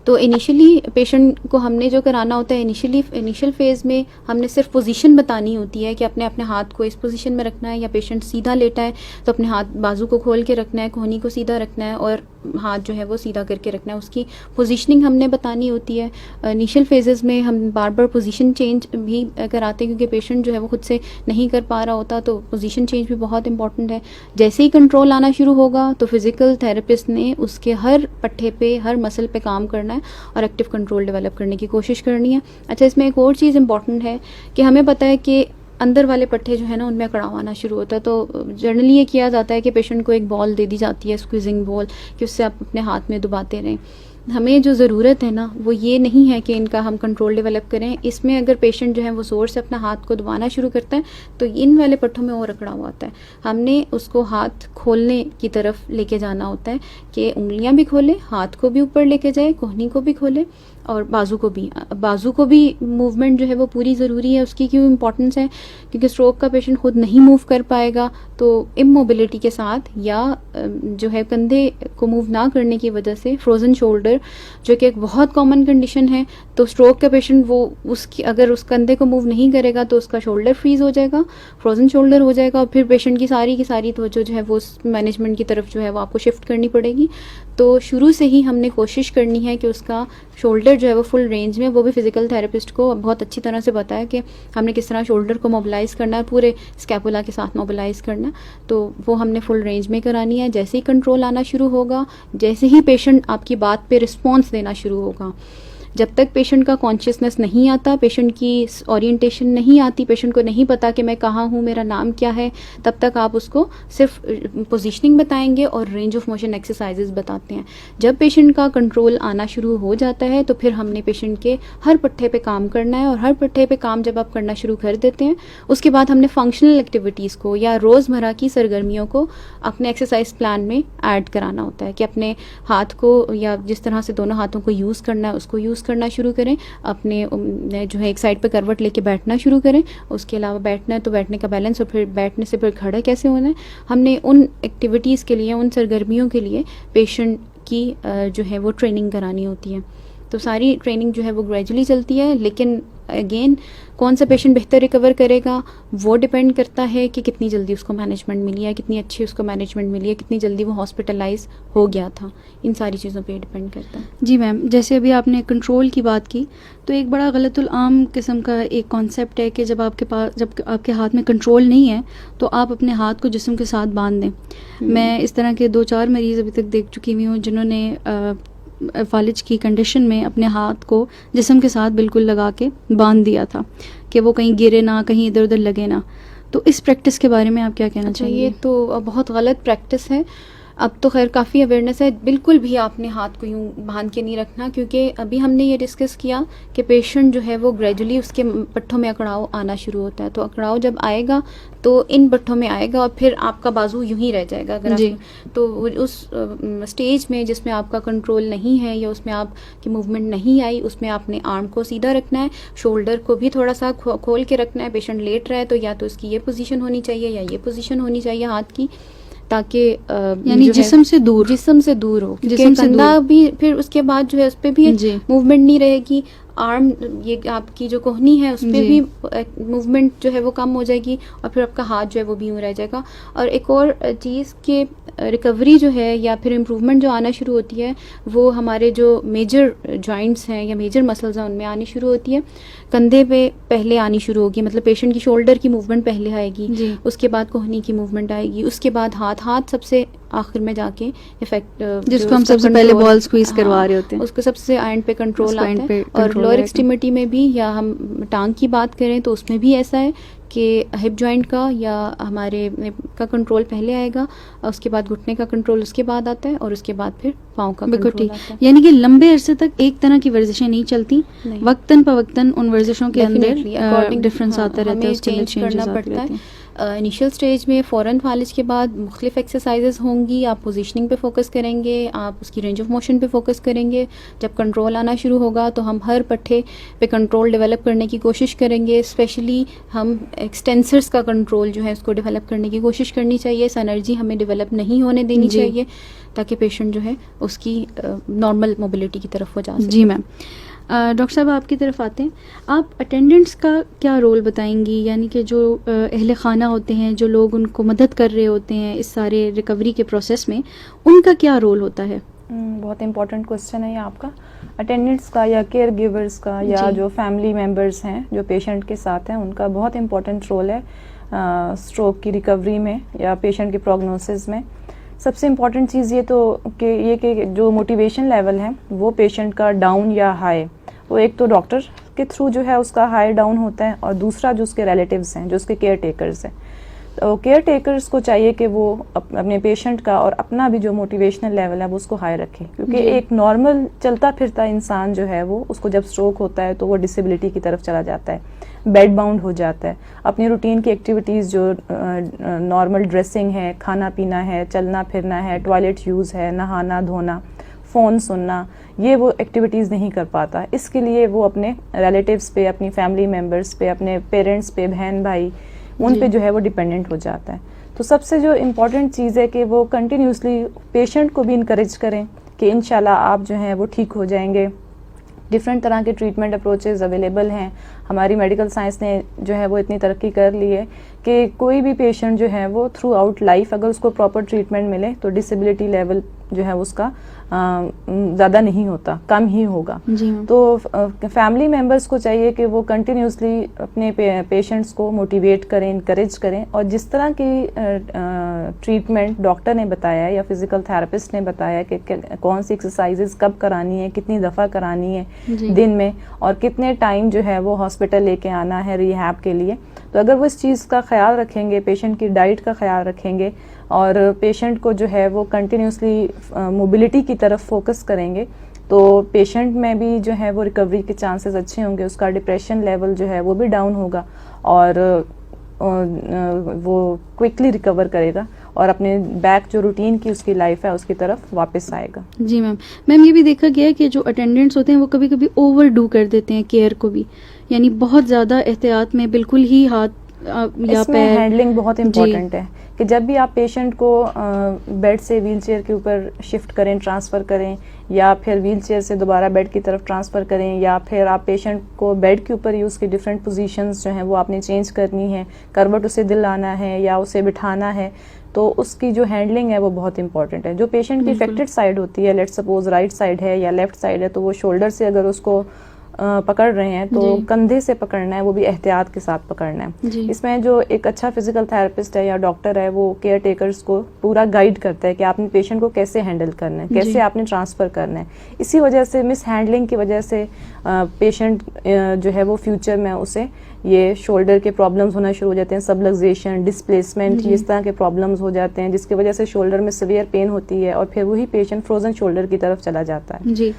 تو انیشلی پیشنٹ کو ہم نے جو کرانا ہوتا ہے انیشل فیز میں ہم نے صرف پوزیشن بتانی ہوتی ہے کہ اپنے ہاتھ کو اس پوزیشن میں رکھنا ہے, یا پیشنٹ سیدھا لیٹا ہے تو اپنے ہاتھ بازو کو کھول کے رکھنا ہے, کہنی کو سیدھا رکھنا ہے اور ہاتھ جو ہے وہ سیدھا کر کے رکھنا ہے, اس کی پوزیشننگ ہم نے بتانی ہوتی ہے. انیشل فیزز میں ہم بار بار پوزیشن چینج بھی کراتے ہیں کیونکہ پیشنٹ جو ہے وہ خود سے نہیں کر پا رہا ہوتا, تو پوزیشن چینج بھی بہت امپورٹنٹ ہے. جیسے ہی کنٹرول آنا شروع ہوگا تو فزیکل تھراپسٹ نے اس کے ہر پٹھے پہ ہر مسل پہ کام کرنا ہے اور ایکٹیو کنٹرول ڈیولپ کرنے کی کوشش کرنی ہے. اچھا, اس میں ایک اور چیز امپورٹنٹ ہے کہ ہمیں پتہ ہے کہ اندر والے پٹھے جو ہے نا ان میں اکڑاؤ آنا شروع ہوتا ہے, تو جنرلی یہ کیا جاتا ہے کہ پیشنٹ کو ایک بال دے دی جاتی ہے, اسکویزنگ بال, کہ اس سے آپ اپنے ہاتھ میں دباتے رہیں. ہمیں جو ضرورت ہے نا وہ یہ نہیں ہے کہ ان کا ہم کنٹرول ڈیولپ کریں. اس میں اگر پیشنٹ جو ہے وہ زور سے اپنا ہاتھ کو دبانا شروع کرتا ہے تو ان والے پٹھوں میں اور اکڑا ہوا ہوتا ہے. ہم نے اس کو ہاتھ کھولنے کی طرف لے کے جانا ہوتا ہے کہ انگلیاں بھی کھولے, ہاتھ کو بھی اوپر لے کے جائے, کہنی کو بھی کھولے اور بازو کو بھی موومنٹ جو ہے وہ پوری ضروری ہے. اس کی کیوں امپورٹنس ہے؟ کیونکہ اسٹروک کا پیشنٹ خود نہیں موو کر پائے گا تو اموبلٹی کے ساتھ یا جو ہے کندھے کو موو نہ کرنے کی وجہ سے فروزن شولڈر, جو کہ ایک بہت کامن کنڈیشن ہے, تو اسٹروک کا پیشنٹ وہ اگر اس کندھے کو موو نہیں کرے گا تو اس کا شولڈر فریز ہو جائے گا, فروزن شولڈر ہو جائے گا, اور پھر پیشنٹ کی ساری توجہ جو ہے وہ مینجمنٹ کی طرف جو ہے وہ آپ کو شفٹ کرنی پڑے گی. تو شروع سے ہی ہم نے کوشش کرنی ہے کہ اس کا شولڈر جو ہے وہ فل رینج میں, وہ بھی فزیکل تھراپسٹ کو بہت اچھی طرح سے بتایا کہ ہم نے کس طرح شولڈر کو موبلائز کرنا ہے, پورے اسکیپولا کے ساتھ موبلائز کرنا ہے, تو وہ ہم نے فل رینج میں کرانی ہے. جیسے ہی کنٹرول آنا شروع ہوگا, جیسے ہی پیشنٹ آپ کی بات پہ رسپانس دینا شروع ہوگا, جب تک پیشنٹ کا کانشیسنس نہیں آتا, پیشنٹ کی اورینٹیشن نہیں آتی, پیشنٹ کو نہیں پتا کہ میں کہاں ہوں, میرا نام کیا ہے, تب تک آپ اس کو صرف پوزیشننگ بتائیں گے اور رینج آف موشن ایکسرسائزز بتاتے ہیں. جب پیشنٹ کا کنٹرول آنا شروع ہو جاتا ہے تو پھر ہم نے پیشنٹ کے ہر پٹھے پہ کام کرنا ہے, اور ہر پٹھے پہ کام جب آپ کرنا شروع کر دیتے ہیں اس کے بعد ہم نے فنکشنل ایکٹیویٹیز کو یا روزمرہ کی سرگرمیوں کو اپنے ایکسرسائز پلان میں ایڈ کرانا ہوتا ہے کہ اپنے ہاتھ کو یا جس طرح سے دونوں ہاتھوں کو یوز کرنا ہے اس کو یوز کرنا شروع کریں, اپنے جو ہے ایک سائڈ پہ کروٹ لے کے بیٹھنا شروع کریں, اس کے علاوہ بیٹھنا ہے تو بیٹھنے کا بیلنس, اور پھر بیٹھنے سے پھر کھڑا کیسے ہونا ہے. ہم نے ان ایکٹیویٹیز کے لیے, ان سرگرمیوں کے لیے پیشنٹ کی جو ہے وہ ٹریننگ کرانی ہوتی ہے. تو ساری ٹریننگ جو ہے وہ گریجولی چلتی ہے, لیکن اگین کون سا پیشنٹ بہتر ریکور کرے گا وہ ڈپینڈ کرتا ہے کہ کتنی جلدی اس کو مینجمنٹ ملی ہے, کتنی اچھی اس کو مینجمنٹ ملی ہے, کتنی جلدی وہ ہاسپٹلائز ہو گیا تھا. ان ساری چیزوں پہ ڈپینڈ کرتا ہے. جی میم, جیسے ابھی آپ نے کنٹرول کی بات کی, تو ایک بڑا غلط العام قسم کا ایک کانسیپٹ ہے کہ جب آپ کے ہاتھ میں کنٹرول نہیں ہے تو آپ اپنے ہاتھ کو جسم کے ساتھ باندھ دیں. میں اس طرح کے 2-4 مریض ابھی تک دیکھ چکی ہوئی ہوں جنہوں نے فالج کی کنڈیشن میں اپنے ہاتھ کو جسم کے ساتھ بالکل لگا کے باندھ دیا تھا کہ وہ کہیں گرے نہ, کہیں ادھر ادھر لگے نہ. تو اس پریکٹس کے بارے میں آپ کیا کہنا چاہیے؟ یہ تو بہت غلط پریکٹس ہے. اب تو خیر کافی اویئرنیس ہے. بالکل بھی آپ نے ہاتھ کو یوں باندھ کے نہیں رکھنا, کیونکہ ابھی ہم نے یہ ڈسکس کیا کہ پیشنٹ جو ہے وہ گریجولی اس کے پٹھوں میں اکڑاؤ آنا شروع ہوتا ہے. تو اکڑاؤ جب آئے گا تو ان پٹھوں میں آئے گا اور پھر آپ کا بازو یوں ہی رہ جائے گا. اگر جی. تو اس اسٹیج میں جس میں آپ کا کنٹرول نہیں ہے یا اس میں آپ کی موومنٹ نہیں آئی, اس میں آپ نے آرم کو سیدھا رکھنا ہے, شولڈر کو بھی تھوڑا سا کھول کے رکھنا ہے. پیشنٹ لیٹ رہا ہے تو یا تو اس کی یہ پوزیشن ہونی چاہیے یا یہ پوزیشن ہونی چاہیے ہاتھ کی, تاکہ یعنی جسم سے دور ہو. کندھا بھی پھر اس کے بعد جو ہے اس پہ بھی موومنٹ نہیں رہے گی. آرم, یہ آپ کی جو کوہنی ہے اس پہ بھی موومنٹ جو ہے وہ کم ہو جائے گی, اور پھر آپ کا ہاتھ جو ہے وہ بھی یوں رہ جائے گا. اور ایک اور چیز کہ ریکوری جو ہے یا پھر امپروومنٹ جو آنا شروع ہوتی ہے وہ ہمارے جو میجر جوائنٹس ہیں یا میجر مسلز ہیں ان میں آنی شروع ہوتی ہے. کندھے پہ پہلے آنی شروع ہوگی, مطلب پیشنٹ کی شولڈر کی موومنٹ پہلے آئے گی, اس کے بعد کوہنی کی موومنٹ آئے گی, اس کے بعد ہاتھ سب سے آخر میں جا کے افیکٹ, جس کو ہم سب سے پہلے بال اسکویز کروا رہے ہوتے ہیں, اس کو سب سے اینڈ پہ کنٹرول آتا ہے. اور لوئر ایکسٹریمٹی میں بھی, یا ہم ٹانگ کی بات کریں تو اس میں بھی ایسا ہے کہ ہپ جوائنٹ کا یا ہمارے کا کنٹرول پہلے آئے گا، اس کے بعد گھٹنے کا کنٹرول اس کے بعد آتا ہے، اور اس کے بعد پھر پاؤں کا بالکل کنٹرول ٹھیک. آتا ہے. یعنی کہ لمبے عرصے تک ایک طرح کی ورزشیں نہیں چلتی، نہیں. وقتاً فوقتاً ان ورزشوں کے اندر Definitely, according- ڈفرینس ہاں، آتا رہتا ہے، ہمیں اس کے اندر چینج کرنا changes آتے پڑتا رہتے ہے. ہیں. انیشیل سٹیج میں فوراً فالج کے بعد مختلف ایکسرسائزز ہوں گی. آپ پوزیشننگ پہ فوکس کریں گے، آپ اس کی رینج آف موشن پہ فوکس کریں گے. جب کنٹرول آنا شروع ہوگا تو ہم ہر پٹھے پہ کنٹرول ڈیولپ کرنے کی کوشش کریں گے. اسپیشلی ہم ایکسٹینسرس کا کنٹرول جو ہے اس کو ڈیولپ کرنے کی کوشش کرنی چاہیے. اس انرجی ہمیں ڈیولپ نہیں ہونے دینی جی. چاہیے تاکہ پیشنٹ جو ہے اس کی نارمل موبلٹی کی طرف ہو جا سکے. جی میم. ڈاکٹر صاحب آپ کی طرف آتے ہیں. آپ اٹینڈنٹس کا کیا رول بتائیں گی؟ یعنی کہ جو اہل خانہ ہوتے ہیں، جو لوگ ان کو مدد کر رہے ہوتے ہیں اس سارے ریکوری کے پروسیس میں، ان کا کیا رول ہوتا ہے؟ بہت امپورٹنٹ کوشچن ہے یہ آپ کا. اٹینڈنٹس کا یا کیئر گیورس کا یا جی. جو فیملی ممبرس ہیں جو پیشنٹ کے ساتھ ہیں، ان کا بہت امپورٹنٹ رول ہے اسٹروک کی ریکوری میں یا پیشنٹ کی پروگنوسس میں. سب سے امپورٹنٹ چیز یہ تو کہ جو موٹیویشن لیول ہے وہ پیشنٹ کا ڈاؤن یا ہائی، وہ ایک تو ڈاکٹر کے تھرو جو ہے اس کا ہائی ڈاؤن ہوتا ہے، اور دوسرا جو اس کے ریلیٹیوز ہیں، جو اس کے کیئر ٹیکرز ہیں. تو کیئر ٹیکرز کو چاہیے کہ وہ اپنے پیشنٹ کا اور اپنا بھی جو موٹیویشنل لیول ہے وہ اس کو ہائی رکھے، کیونکہ ایک نارمل چلتا پھرتا انسان جو ہے وہ اس کو جب اسٹروک ہوتا ہے تو وہ ڈسیبلٹی کی طرف چلا جاتا ہے، بیڈ باؤنڈ ہو جاتا ہے. اپنی روٹین کی ایکٹیویٹیز جو نارمل ڈریسنگ ہے، کھانا پینا ہے، چلنا پھرنا ہے، ٹوائلٹ یوز ہے، نہانا دھونا، فون سننا، یہ وہ ایکٹیویٹیز نہیں کر پاتا. اس کے لیے وہ اپنے ریلیٹیوز پہ، اپنی فیملی ممبرس پہ، اپنے پیرنٹس پہ، بہن بھائی، ان پہ جو ہے وہ ڈیپینڈنٹ ہو جاتا ہے. تو سب سے جو امپورٹنٹ چیز ہے کہ وہ کنٹینیوسلی پیشنٹ کو بھی انکریج کریں کہ انشاءاللہ آپ جو ہیں وہ ٹھیک ہو جائیں گے. ڈفرینٹ طرح کے ٹریٹمنٹ اپروچز اویلیبل ہیں. ہماری میڈیکل سائنس نے جو ہے وہ اتنی ترقی کر لی ہے کہ کوئی بھی پیشنٹ جو ہے وہ تھرو آؤٹ لائف اگر اس کو پراپر ٹریٹمنٹ ملے تو ڈسیبلٹی لیول جو ہے اس کا زیادہ نہیں ہوتا، کم ہی ہوگا. جی. تو فیملی ممبرس کو چاہیے کہ وہ کنٹینیوسلی اپنے پیشنٹس کو موٹیویٹ کریں، انکریج کریں، اور جس طرح کی ٹریٹمنٹ ڈاکٹر نے بتایا ہے یا فزیکل تھراپسٹ نے بتایا ہے کہ کون سی ایکسرسائزز کب کرانی ہے، کتنی دفعہ کرانی ہے دن میں، اور کتنے ٹائم جو ہے وہ ہاسپٹل لے کے آنا ہے ریہیب کے لیے. تو اگر وہ اس چیز کا خیال رکھیں گے، پیشنٹ کی ڈائٹ کا خیال رکھیں گے، اور پیشنٹ کو جو ہے وہ کنٹینیوسلی موبلٹی کی طرف فوکس کریں گے، تو پیشنٹ میں بھی جو ہے وہ ریکوری کے چانسز اچھے ہوں گے. اس کا ڈپریشن لیول جو ہے وہ بھی ڈاؤن ہوگا، اور وہ کوئکلی ریکور کرے گا اور اپنے بیک جو روٹین کی اس کی لائف ہے اس کی طرف واپس آئے گا. جی میم یہ بھی دیکھا گیا ہے کہ جو اٹینڈنٹس ہوتے ہیں وہ کبھی کبھی اوور ڈو کر دیتے ہیں کیئر کو بھی، یعنی بہت زیادہ احتیاط میں بالکل ہی ہاتھ یا اس میں پیر. ہینڈلنگ بہت امپورٹنٹ ہے کہ جب بھی آپ پیشنٹ کو بیڈ سے ویل چیئر کے اوپر شفٹ کریں، ٹرانسفر کریں، یا پھر ویل چیئر سے دوبارہ بیڈ کی طرف ٹرانسفر کریں، یا پھر آپ پیشنٹ کو بیڈ کے اوپر ہی اس کی ڈفرینٹ پوزیشنز جو ہیں وہ آپ نے چینج کرنی ہے، کروٹ اسے دلانا ہے یا اسے بٹھانا ہے، تو اس کی جو ہینڈلنگ ہے وہ بہت امپورٹنٹ ہے. جو پیشنٹ کی افیکٹڈ سائڈ ہوتی ہے، لیٹ سپوز رائٹ سائڈ ہے یا لیفٹ سائڈ ہے، تو وہ شولڈر سے اگر اس کو پکڑ رہے ہیں تو کندھے سے پکڑنا ہے، وہ بھی احتیاط کے ساتھ پکڑنا ہے. اس میں جو ایک اچھا فزیکل تھراپسٹ ہے یا ڈاکٹر ہے وہ کیئر ٹیکرز کو پورا گائیڈ کرتا ہے کہ آپ نے پیشنٹ کو کیسے ہینڈل کرنا ہے، کیسے آپ نے ٹرانسفر کرنا ہے. اسی وجہ سے مس ہینڈلنگ کی وجہ سے پیشنٹ جو ہے وہ فیوچر میں اسے یہ شولڈر کے پرابلمز ہونا شروع ہو جاتے ہیں، سبلگزیشن، ڈسپلیسمنٹ، اس طرح کے پرابلمز ہو جاتے ہیں، جس کی وجہ سے شولڈر میں سیویئر پین ہوتی ہے، اور پھر وہی پیشنٹ فروزن شولڈر کی طرف چلا جاتا ہے. جی،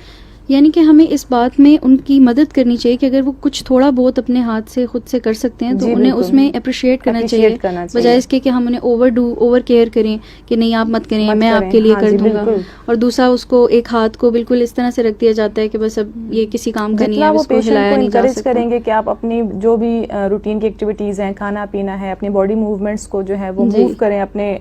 یعنی کہ ہمیں اس بات میں ان کی مدد کرنی چاہیے کہ اگر وہ کچھ تھوڑا بہت اپنے ہاتھ سے خود سے کر سکتے ہیں تو انہیں اس میں اپریشیٹ کرنا چاہیے، بجائے اس کے کہ ہم انہیں اوور کیئر کریں کہ نہیں آپ مت کریں، میں آپ کے لیے کر دوں گا. اور دوسرا اس کو ایک ہاتھ کو بالکل اس طرح سے رکھ دیا جاتا ہے کہ بس اب یہ کسی کام کا نہیں ہے، اس کو ہلایا نہیں جا سکتا. کریں گے کہ آپ اپنی جو بھی روٹین کی ایکٹیویٹیز ہیں، کھانا پینا ہے، اپنی باڈی موومنٹس کو جو ہے وہ موو کریں، اپنے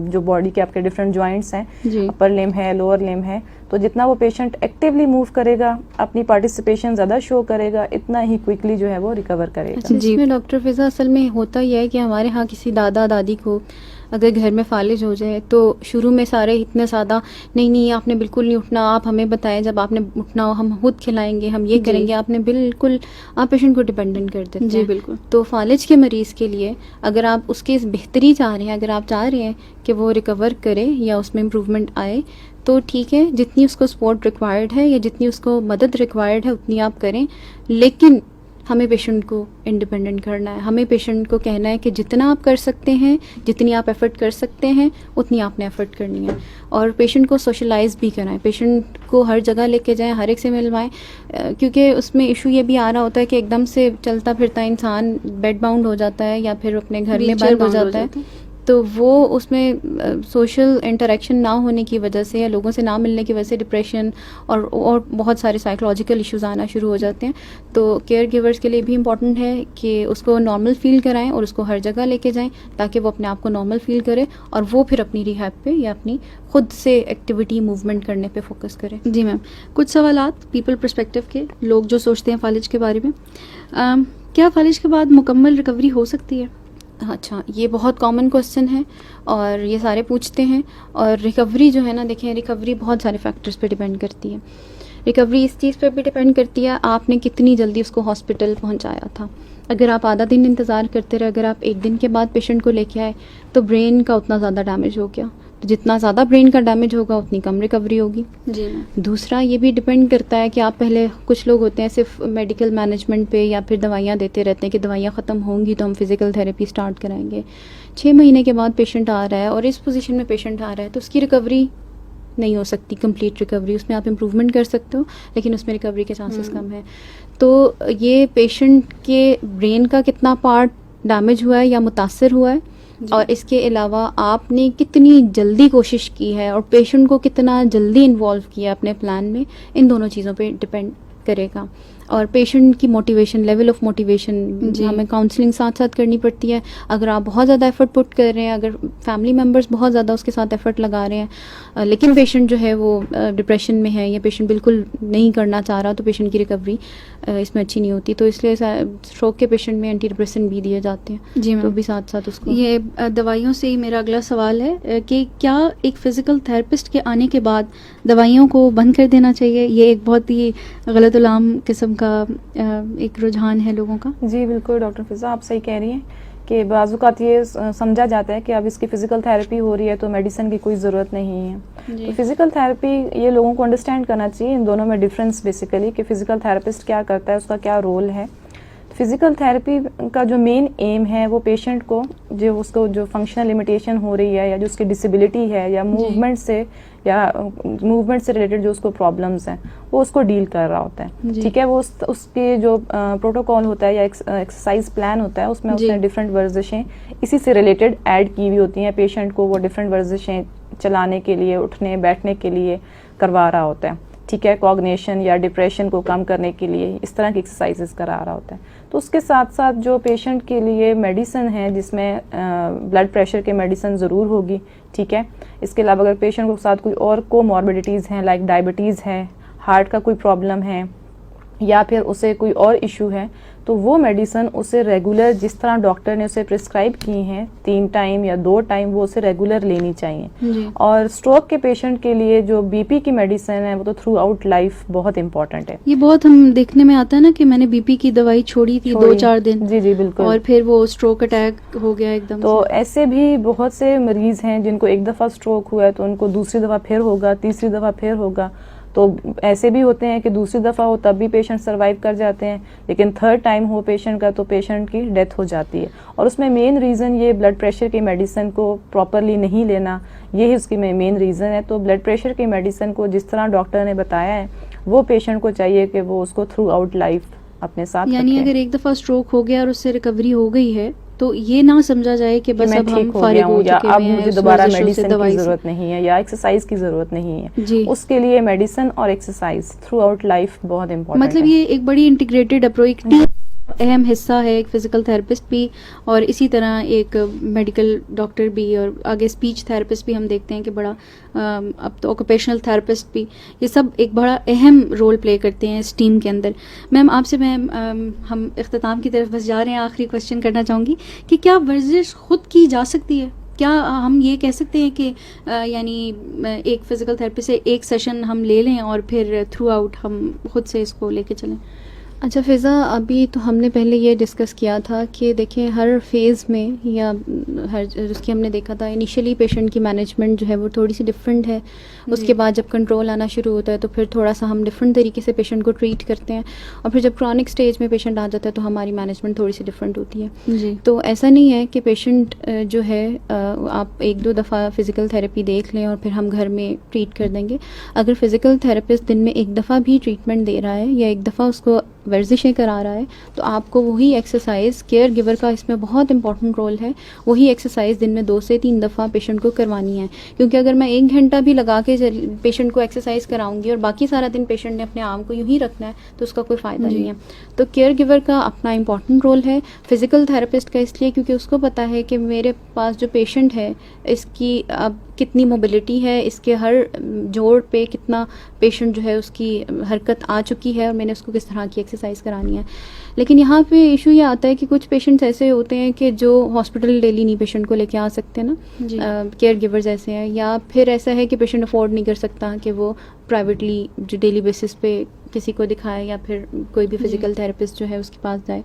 جو باڈی کے آپ کے ڈفرینٹ جوائنٹس ہیں، اپر لم ہے، لوور لم ہے، تو جتنا وہ پیشنٹ ایکٹیولی موو کرے گا، اپنی پارٹیسپیشن زیادہ شو کرے گا، اتنا ہی کوئکلی جو ہے وہ ریکور کرے گا. جس میں ڈاکٹر فضا اصل میں ہوتا یہ ہے کہ ہمارے ہاں کسی دادا دادی کو اگر گھر میں فالج ہو جائے تو شروع میں سارے اتنے زیادہ نہیں آپ نے بالکل نہیں اٹھنا، آپ ہمیں بتائیں جب آپ نے اٹھنا ہو، ہم خود کھلائیں گے، ہم یہ کریں گے، آپ نے بالکل آپ پیشنٹ کو ڈپینڈنٹ کر دیتے ہیں. جی بالکل. تو فالج کے مریض کے لیے اگر آپ اس کی بہتری چاہ رہے ہیں، اگر آپ چاہ رہے ہیں کہ وہ ریکور کرے یا اس میں امپروومنٹ آئے، تو ٹھیک ہے، جتنی اس کو سپورٹ ریکوائرڈ ہے یا جتنی اس کو مدد ریکوائرڈ ہے اتنی آپ کریں، لیکن ہمیں پیشنٹ کو انڈیپینڈنٹ کرنا ہے. ہمیں پیشنٹ کو کہنا ہے کہ جتنا آپ کر سکتے ہیں, جتنی آپ ایفرٹ کر سکتے ہیں, اتنی آپ نے ایفرٹ کرنی ہے. اور پیشنٹ کو سوشلائز بھی کرائیں, پیشنٹ کو ہر جگہ لے کے جائیں, ہر ایک سے ملوائیں, کیونکہ اس میں ایشو یہ بھی آ رہا ہوتا ہے کہ ایک دم سے چلتا پھرتا انسان بیڈ باؤنڈ ہو جاتا ہے یا پھر اپنے گھر میں بند ہو جاتا ہے, تو وہ اس میں سوشل انٹریکشن نہ ہونے کی وجہ سے یا لوگوں سے نہ ملنے کی وجہ سے ڈپریشن اور بہت سارے سائیکولوجیکل ایشوز آنا شروع ہو جاتے ہیں. تو کیئر گیورس کے لیے بھی امپورٹنٹ ہے کہ اس کو نارمل فیل کرائیں اور اس کو ہر جگہ لے کے جائیں تاکہ وہ اپنے آپ کو نارمل فیل کرے اور وہ پھر اپنی ریہیب پہ یا اپنی خود سے ایکٹیویٹی موومنٹ کرنے پہ فوکس کرے. جی میم, کچھ سوالات پیپل پرسپیکٹیو کے, لوگ جو سوچتے ہیں فالج کے بارے میں. کیا فالج کے بعد مکمل ریکوری ہو سکتی ہے؟ اچھا, یہ بہت کامن کوسچن ہے اور یہ سارے پوچھتے ہیں. اور ریکوری جو ہے نا, دیکھیں ریکوری بہت سارے فیکٹرز پہ ڈیپینڈ کرتی ہے. ریکوری اس چیز پہ بھی ڈیپینڈ کرتی ہے آپ نے کتنی جلدی اس کو ہاسپٹل پہنچایا تھا. اگر آپ آدھا دن انتظار کرتے رہے, اگر آپ ایک دن کے بعد پیشنٹ کو لے کے آئے تو برین کا اتنا زیادہ ڈیمیج ہو گیا, تو جتنا زیادہ برین کا ڈیمیج ہوگا اتنی کم ریکوری ہوگی. جی میم. دوسرا یہ بھی ڈپینڈ کرتا ہے کہ آپ پہلے, کچھ لوگ ہوتے ہیں صرف میڈیکل مینجمنٹ پہ یا پھر دوائیاں دیتے رہتے ہیں کہ دوائیاں ختم ہوں گی تو ہم فزیکل تھیراپی اسٹارٹ کرائیں گے. 6 مہینے کے بعد پیشنٹ آ رہا ہے اور اس پوزیشن میں پیشنٹ آ رہا ہے تو اس کی ریکوری نہیں ہو سکتی کمپلیٹ ریکوری. اس میں آپ امپروومنٹ کر سکتے ہو لیکن اس میں ریکوری کے چانسز کم ہیں. تو یہ پیشنٹ کے برین کا کتنا پارٹ ڈیمیج ہوا ہے یا متاثر ہوا ہے, اور اس کے علاوہ آپ نے کتنی جلدی کوشش کی ہے اور پیشنٹ کو کتنا جلدی انوالو کیا اپنے پلان میں, ان دونوں چیزوں پہ ڈپینڈ کرے گا. اور پیشنٹ کی موٹیویشن, لیول آف موٹیویشن, ہمیں کاؤنسلنگ ساتھ ساتھ کرنی پڑتی ہے. اگر آپ بہت زیادہ ایفرٹ پٹ کر رہے ہیں, اگر فیملی ممبرس بہت زیادہ اس کے ساتھ ایفرٹ لگا رہے ہیں لیکن پیشنٹ جو ہے وہ ڈپریشن میں ہے یا پیشنٹ بالکل نہیں کرنا چاہ رہا, تو پیشنٹ کی ریکوری اس میں اچھی نہیں ہوتی. تو اس لیے اسٹروک کے پیشنٹ میں اینٹی ڈپریسنٹ بھی دیے جاتے ہیں. جی تو بھی ساتھ ساتھ اس کو. یہ دوائیوں سے ہی میرا اگلا سوال ہے کہ کیا ایک فزیکل تھراپسٹ کے آنے کے بعد دوائیوں کو بند کر دینا چاہیے؟ یہ ایک بہت ہی غلط العام قسم کا ایک رجحان ہے لوگوں کا. جی بالکل ڈاکٹر فضا, آپ صحیح کہہ رہی ہیں کہ بعض اوقات یہ سمجھا جاتا ہے کہ اب اس کی فزیکل تھراپی ہو رہی ہے تو میڈیسن کی کوئی ضرورت نہیں ہے. تو فزیکل تھراپی یہ لوگوں کو انڈرسٹینڈ کرنا چاہیے, ان دونوں میں ڈفرینس بیسیکلی کہ فزیکل تھراپسٹ کیا کرتا ہے, اس کا کیا رول ہے. فزیکل تھراپی کا جو مین ایم ہے وہ پیشنٹ کو جو فنکشنل لمیٹیشن ہو رہی ہے یا جو اس کی ڈسیبلٹی ہے یا موومنٹ سے ریلیٹڈ جو اس کو پرابلمس ہیں وہ اس کو ڈیل کر رہا ہوتا ہے. ٹھیک ہے, وہ اس کے جو پروٹوکول ہوتا ہے یا ایکسرسائز پلان ہوتا ہے اس میں اس نے ڈفرینٹ ورزشیں اسی سے ریلیٹڈ ایڈ کی ہوئی ہوتی ہیں. پیشنٹ کو وہ ڈفرینٹ ورزشیں چلانے کے لیے, اٹھنے بیٹھنے کے لیے کروا رہا ہوتا ہے. ٹھیک ہے, کوگنیشن یا ڈپریشن کو کم کرنے کے لیے اس طرح کی ایکسرسائزز کرا رہا ہوتا ہے. تو اس کے ساتھ ساتھ جو پیشنٹ کے لیے میڈیسن ہے جس میں بلڈ پریشر کے میڈیسن ضرور ہوگی. ٹھیک ہے, اس کے علاوہ اگر پیشنٹ کو ساتھ کوئی اور کو موربیڈیٹیز ہیں لائک ڈائبٹیز ہے, ہارٹ کا کوئی پرابلم ہے یا پھر اسے کوئی اور ایشو ہے, تو وہ میڈیسن اسے ریگولر جس طرح ڈاکٹر نے اسے پرسکرائب کی ہیں 3 ٹائم یا 2 ٹائم وہ اسے ریگولر لینی چاہیے. اور اسٹروک کے پیشنٹ کے لیے جو بی پی کی میڈیسن ہے وہ تو تھرو آؤٹ لائف بہت امپورٹنٹ ہے. یہ بہت ہم دیکھنے میں آتا ہے نا کہ میں نے بی پی کی دوائی چھوڑی تھی 2-4 دن. جی بالکل, اور پھر وہ اسٹروک اٹیک ہو گیا ایک دم. تو ایسے بھی بہت سے مریض ہیں جن کو ایک دفعہ اسٹروک ہوا ہے تو ان کو دوسری دفعہ پھر ہوگا, تیسری دفعہ پھر ہوگا. تو ایسے بھی ہوتے ہیں کہ دوسری دفعہ ہو تب بھی پیشنٹ سروائیو کر جاتے ہیں, لیکن 3rd ٹائم ہو پیشنٹ کا تو پیشنٹ کی ڈیتھ ہو جاتی ہے. اور اس میں مین ریزن یہ بلڈ پریشر کی میڈیسن کو پراپرلی نہیں لینا, یہی اس کی مین ریزن ہے. تو بلڈ پریشر کی میڈیسن کو جس طرح ڈاکٹر نے بتایا ہے وہ پیشنٹ کو چاہیے کہ وہ اس کو تھرو آؤٹ لائف اپنے ساتھ رکھے. یعنی اگر ایک دفعہ اسٹروک ہو گیا اور اس سے ریکوری ہو گئی ہے تو یہ نہ سمجھا جائے کہ بس اب ہم فارغ ہو چکے ہیں, اب مجھے دوبارہ میڈیسن کی ضرورت نہیں ہے یا ایکسرسائز کی ضرورت نہیں ہے. اس کے لیے میڈیسن اور ایکسرسائز تھرو آؤٹ لائف بہت امپورٹنٹ ہے. مطلب یہ ایک بڑی انٹیگریٹڈ اپروچ اہم حصہ ہے ایک فزیکل تھراپسٹ بھی, اور اسی طرح ایک میڈیکل ڈاکٹر بھی, اور آگے اسپیچ تھراپسٹ بھی ہم دیکھتے ہیں کہ بڑا, اب تو آکوپیشنل تھراپسٹ بھی, یہ سب ایک بڑا اہم رول پلے کرتے ہیں اس ٹیم کے اندر. میم آپ سے میں ہم اختتام کی طرف بس جا رہے ہیں, آخری کوشچن کرنا چاہوں گی کہ کیا ورزش خود کی جا سکتی ہے؟ کیا ہم یہ کہہ سکتے ہیں کہ یعنی ایک فزیکل تھراپسٹ سے ایک سیشن ہم لے لیں اور پھر تھرو آؤٹ ہم خود سے اس کو لے کے چلیں؟ اچھا فضا، ابھی تو ہم نے پہلے یہ ڈسکس کیا تھا کہ دیکھیں ہر فیز میں یا ہر اس کی ہم نے دیکھا تھا انیشلی پیشنٹ کی مینجمنٹ جو ہے وہ تھوڑی سی ڈفرینٹ ہے. اس کے بعد جب کنٹرول آنا شروع ہوتا ہے تو پھر تھوڑا سا ہم ڈفرینٹ طریقے سے پیشنٹ کو ٹریٹ کرتے ہیں, اور پھر جب کرونک اسٹیج میں پیشنٹ آ جاتا ہے تو ہماری مینجمنٹ تھوڑی سی ڈفرینٹ ہوتی ہے. جی. تو ایسا نہیں ہے کہ پیشنٹ جو ہے آپ 1-2 دفعہ فزیکل تھراپی دیکھ لیں اور پھر ہم گھر میں ٹریٹ کر دیں گے. اگر فزیکل تھراپسٹ دن میں 1 دفعہ بھی ٹریٹمنٹ دے رہا ہے یا 1 دفعہ اس کو ورزشیں کرا رہا ہے تو آپ کو وہی ایکسرسائز, کیئر گیور کا اس میں بہت امپورٹنٹ رول ہے, وہی ایکسرسائز دن میں 2 سے 3 دفعہ پیشنٹ کو کروانی ہے. کیونکہ اگر میں 1 گھنٹہ بھی لگا کے پیشنٹ کو ایکسرسائز کراؤں گی اور باقی سارا دن پیشنٹ نے اپنے آرم کو یوں ہی رکھنا ہے تو اس کا کوئی فائدہ نہیں ہے. تو کیئر گیور کا اپنا امپورٹنٹ رول ہے, فزیکل تھراپسٹ کا اس لیے کیونکہ اس کو پتہ ہے کہ میرے پاس جو پیشنٹ ہے اس کی اب کتنی موبلٹی ہے, اس کے ہر جوڑ پہ کتنا پیشنٹ جو ہے اس کی حرکت آ چکی ہے اور میں نے اس کو کس طرح کی ایکسرسائز کرانی ہے. لیکن یہاں پہ ایشو یہ آتا ہے کہ کچھ پیشنٹس ایسے ہوتے ہیں کہ جو ہاسپٹل ڈیلی نہیں پیشنٹ کو لے کے آ سکتے نا, کیئر گیورز ایسے ہیں, یا پھر ایسا ہے کہ پیشنٹ افورڈ نہیں کر سکتا کہ وہ پرائیویٹلی جو ڈیلی بیسس پہ کسی کو دکھائے یا پھر کوئی بھی فزیکل تھراپسٹ جو ہے اس کے پاس جائے.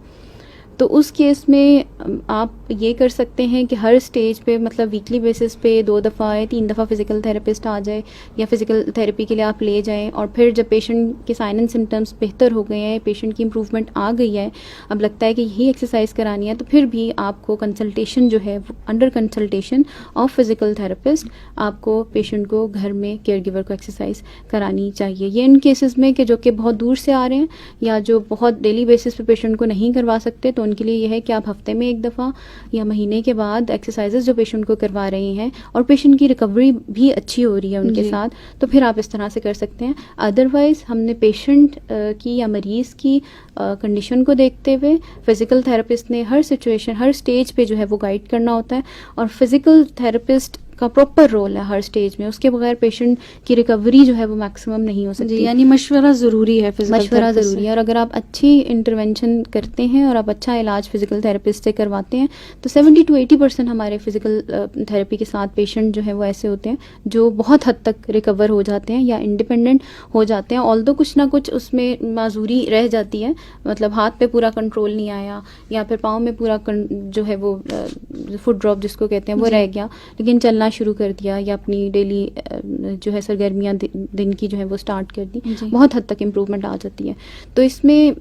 تو اس کیس میں آپ یہ کر سکتے ہیں کہ ہر سٹیج پہ مطلب ویکلی بیسس پہ 2 دفعہ یا 3 دفعہ فزیکل تھراپسٹ آ جائے یا فزیکل تھراپی کے لیے آپ لے جائیں, اور پھر جب پیشنٹ کے سائن اینڈ سمٹمس بہتر ہو گئے ہیں, پیشنٹ کی امپروومنٹ آ گئی ہے, اب لگتا ہے کہ یہی ایکسرسائز کرانی ہے, تو پھر بھی آپ کو کنسلٹیشن جو ہے under consultation of physical therapist آپ کو پیشنٹ کو گھر میں کیئر گیور کو ایکسرسائز کرانی چاہیے. یہ ان کیسز میں کہ جو کہ بہت دور سے آ رہے ہیں یا جو بہت ڈیلی بیسس پہ پیشنٹ کو نہیں کروا سکتے, تو ان کے لیے یہ ہے کہ آپ ہفتے میں 1 دفعہ یا مہینے کے بعد ایکسرسائزز جو پیشنٹ کو کروا رہے ہیں اور پیشنٹ کی ریکوری بھی اچھی ہو رہی ہے ان کے ساتھ, تو پھر آپ اس طرح سے کر سکتے ہیں. ادروائز ہم نے پیشنٹ کی یا مریض کی کنڈیشن کو دیکھتے ہوئے فزیکل تھراپسٹ نے ہر سچویشن ہر سٹیج پہ جو ہے وہ گائیڈ کرنا ہوتا ہے, اور فزیکل تھراپسٹ کا پراپر رول ہے ہر سٹیج میں. اس کے بغیر پیشنٹ کی ریکوری جو ہے وہ میکسیمم نہیں ہو سکتی. یعنی مشورہ ضروری ہے, مشورہ ضروری ہے, اور اگر آپ اچھی انٹرونشن کرتے ہیں اور آپ اچھا علاج فزیکل تھراپسٹ سے کرواتے ہیں تو 70-80% ہمارے فزیکل تھراپی کے ساتھ پیشنٹ جو ہے وہ ایسے ہوتے ہیں جو بہت حد تک ریکور ہو جاتے ہیں یا انڈیپینڈنٹ ہو جاتے ہیں. آلدو کچھ نہ کچھ اس میں معذوری رہ جاتی ہے, مطلب ہاتھ پہ پورا کنٹرول نہیں آیا یا پھر پاؤں میں پورا جو ہے وہ فٹ ڈراپ جس کو کہتے ہیں وہ رہ گیا, لیکن چلنا شروع کر دیا یا اپنی ڈیلی جو ہے سرگرمیاں دن کی جو ہے وہ سٹارٹ کر دی, بہت حد تک امپروومنٹ آ جاتی ہے. تو اس میں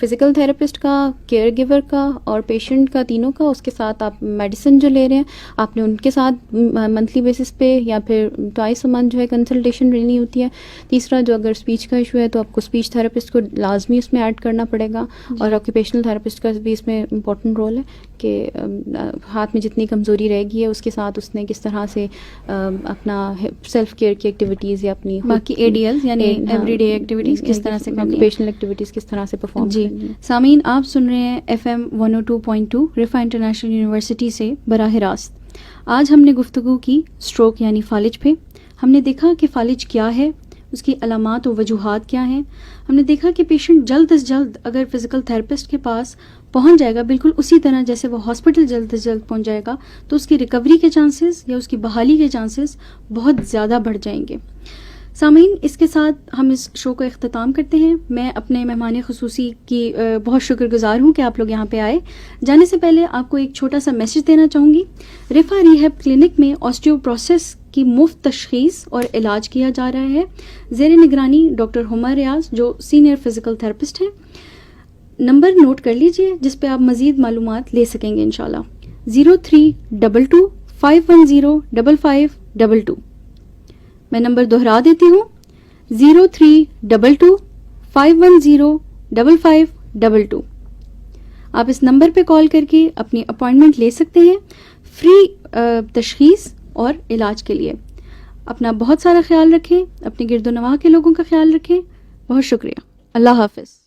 فزیکل تھراپسٹ کا, کیئر گیور کا اور پیشنٹ کا, تینوں کا, اس کے ساتھ آپ میڈیسن جو لے رہے ہیں آپ نے ان کے ساتھ منتھلی بیسس پہ یا پھر ٹوائس اے منتھ جو ہے کنسلٹیشن لینی ہوتی ہے. تیسرا جو اگر اسپیچ کا ایشو ہے تو آپ کو اسپیچ تھراپسٹ کو لازمی اس میں ایڈ کرنا پڑے گا, اور آکوپیشنل تھراپسٹ کا بھی اس میں امپورٹنٹ رول ہے کہ ہاتھ میں جتنی کمزوری رہ گئی ہے اس کے ساتھ اس نے کس طرح سے اپنا سیلف کیئر کی ایکٹیویٹیز یا اپنی باقی ADLs یعنی ایوری ڈے ایکٹیویٹیز کس طرح سے کرنی ہے, آکوپیشنل ایکٹیویٹیز کس طرح سے پرفارم کرنی ہے. سامعین آپ سن رہے ہیں FM 102.2 رفا انٹرنیشنل یونیورسٹی سے براہ راست. آج ہم نے گفتگو کی اسٹروک یعنی فالج پہ. ہم نے دیکھا کہ فالج کیا ہے, اس کی علامات و وجوہات کیا ہیں. ہم نے دیکھا کہ پیشنٹ جلد از جلد اگر فزیکل تھراپسٹ کے پاس پہنچ جائے گا, بالکل اسی طرح جیسے وہ ہاسپٹل جلد از جلد پہنچ جائے گا, تو اس کی ریکوری کے چانسز یا اس کی بحالی کے چانسز بہت زیادہ بڑھ جائیں گے. سامعین اس کے ساتھ ہم اس شو کو اختتام کرتے ہیں. میں اپنے مہمان خصوصی کی بہت شکر گزار ہوں کہ آپ لوگ یہاں پہ آئے. جانے سے پہلے آپ کو ایک چھوٹا سا میسج دینا چاہوں گی. رفا ریہیب کلینک میں آسٹیوپروسس کی مفت تشخیص اور علاج کیا جا رہا ہے زیر نگرانی ڈاکٹر ہما ریاض جو سینئر فزیکل تھراپسٹ ہیں. نمبر نوٹ کر لیجئے جس پہ آپ مزید معلومات لے سکیں گے انشاءاللہ. 0322 510 میں نمبر دہرا دیتی ہوں 0322 510 آپ اس نمبر پہ کال کر کے اپنی اپوائنٹمنٹ لے سکتے ہیں فری تشخیص اور علاج کے لیے. اپنا بہت سارا خیال رکھیں, اپنے گرد و نواح کے لوگوں کا خیال رکھیں. بہت شکریہ. اللہ حافظ.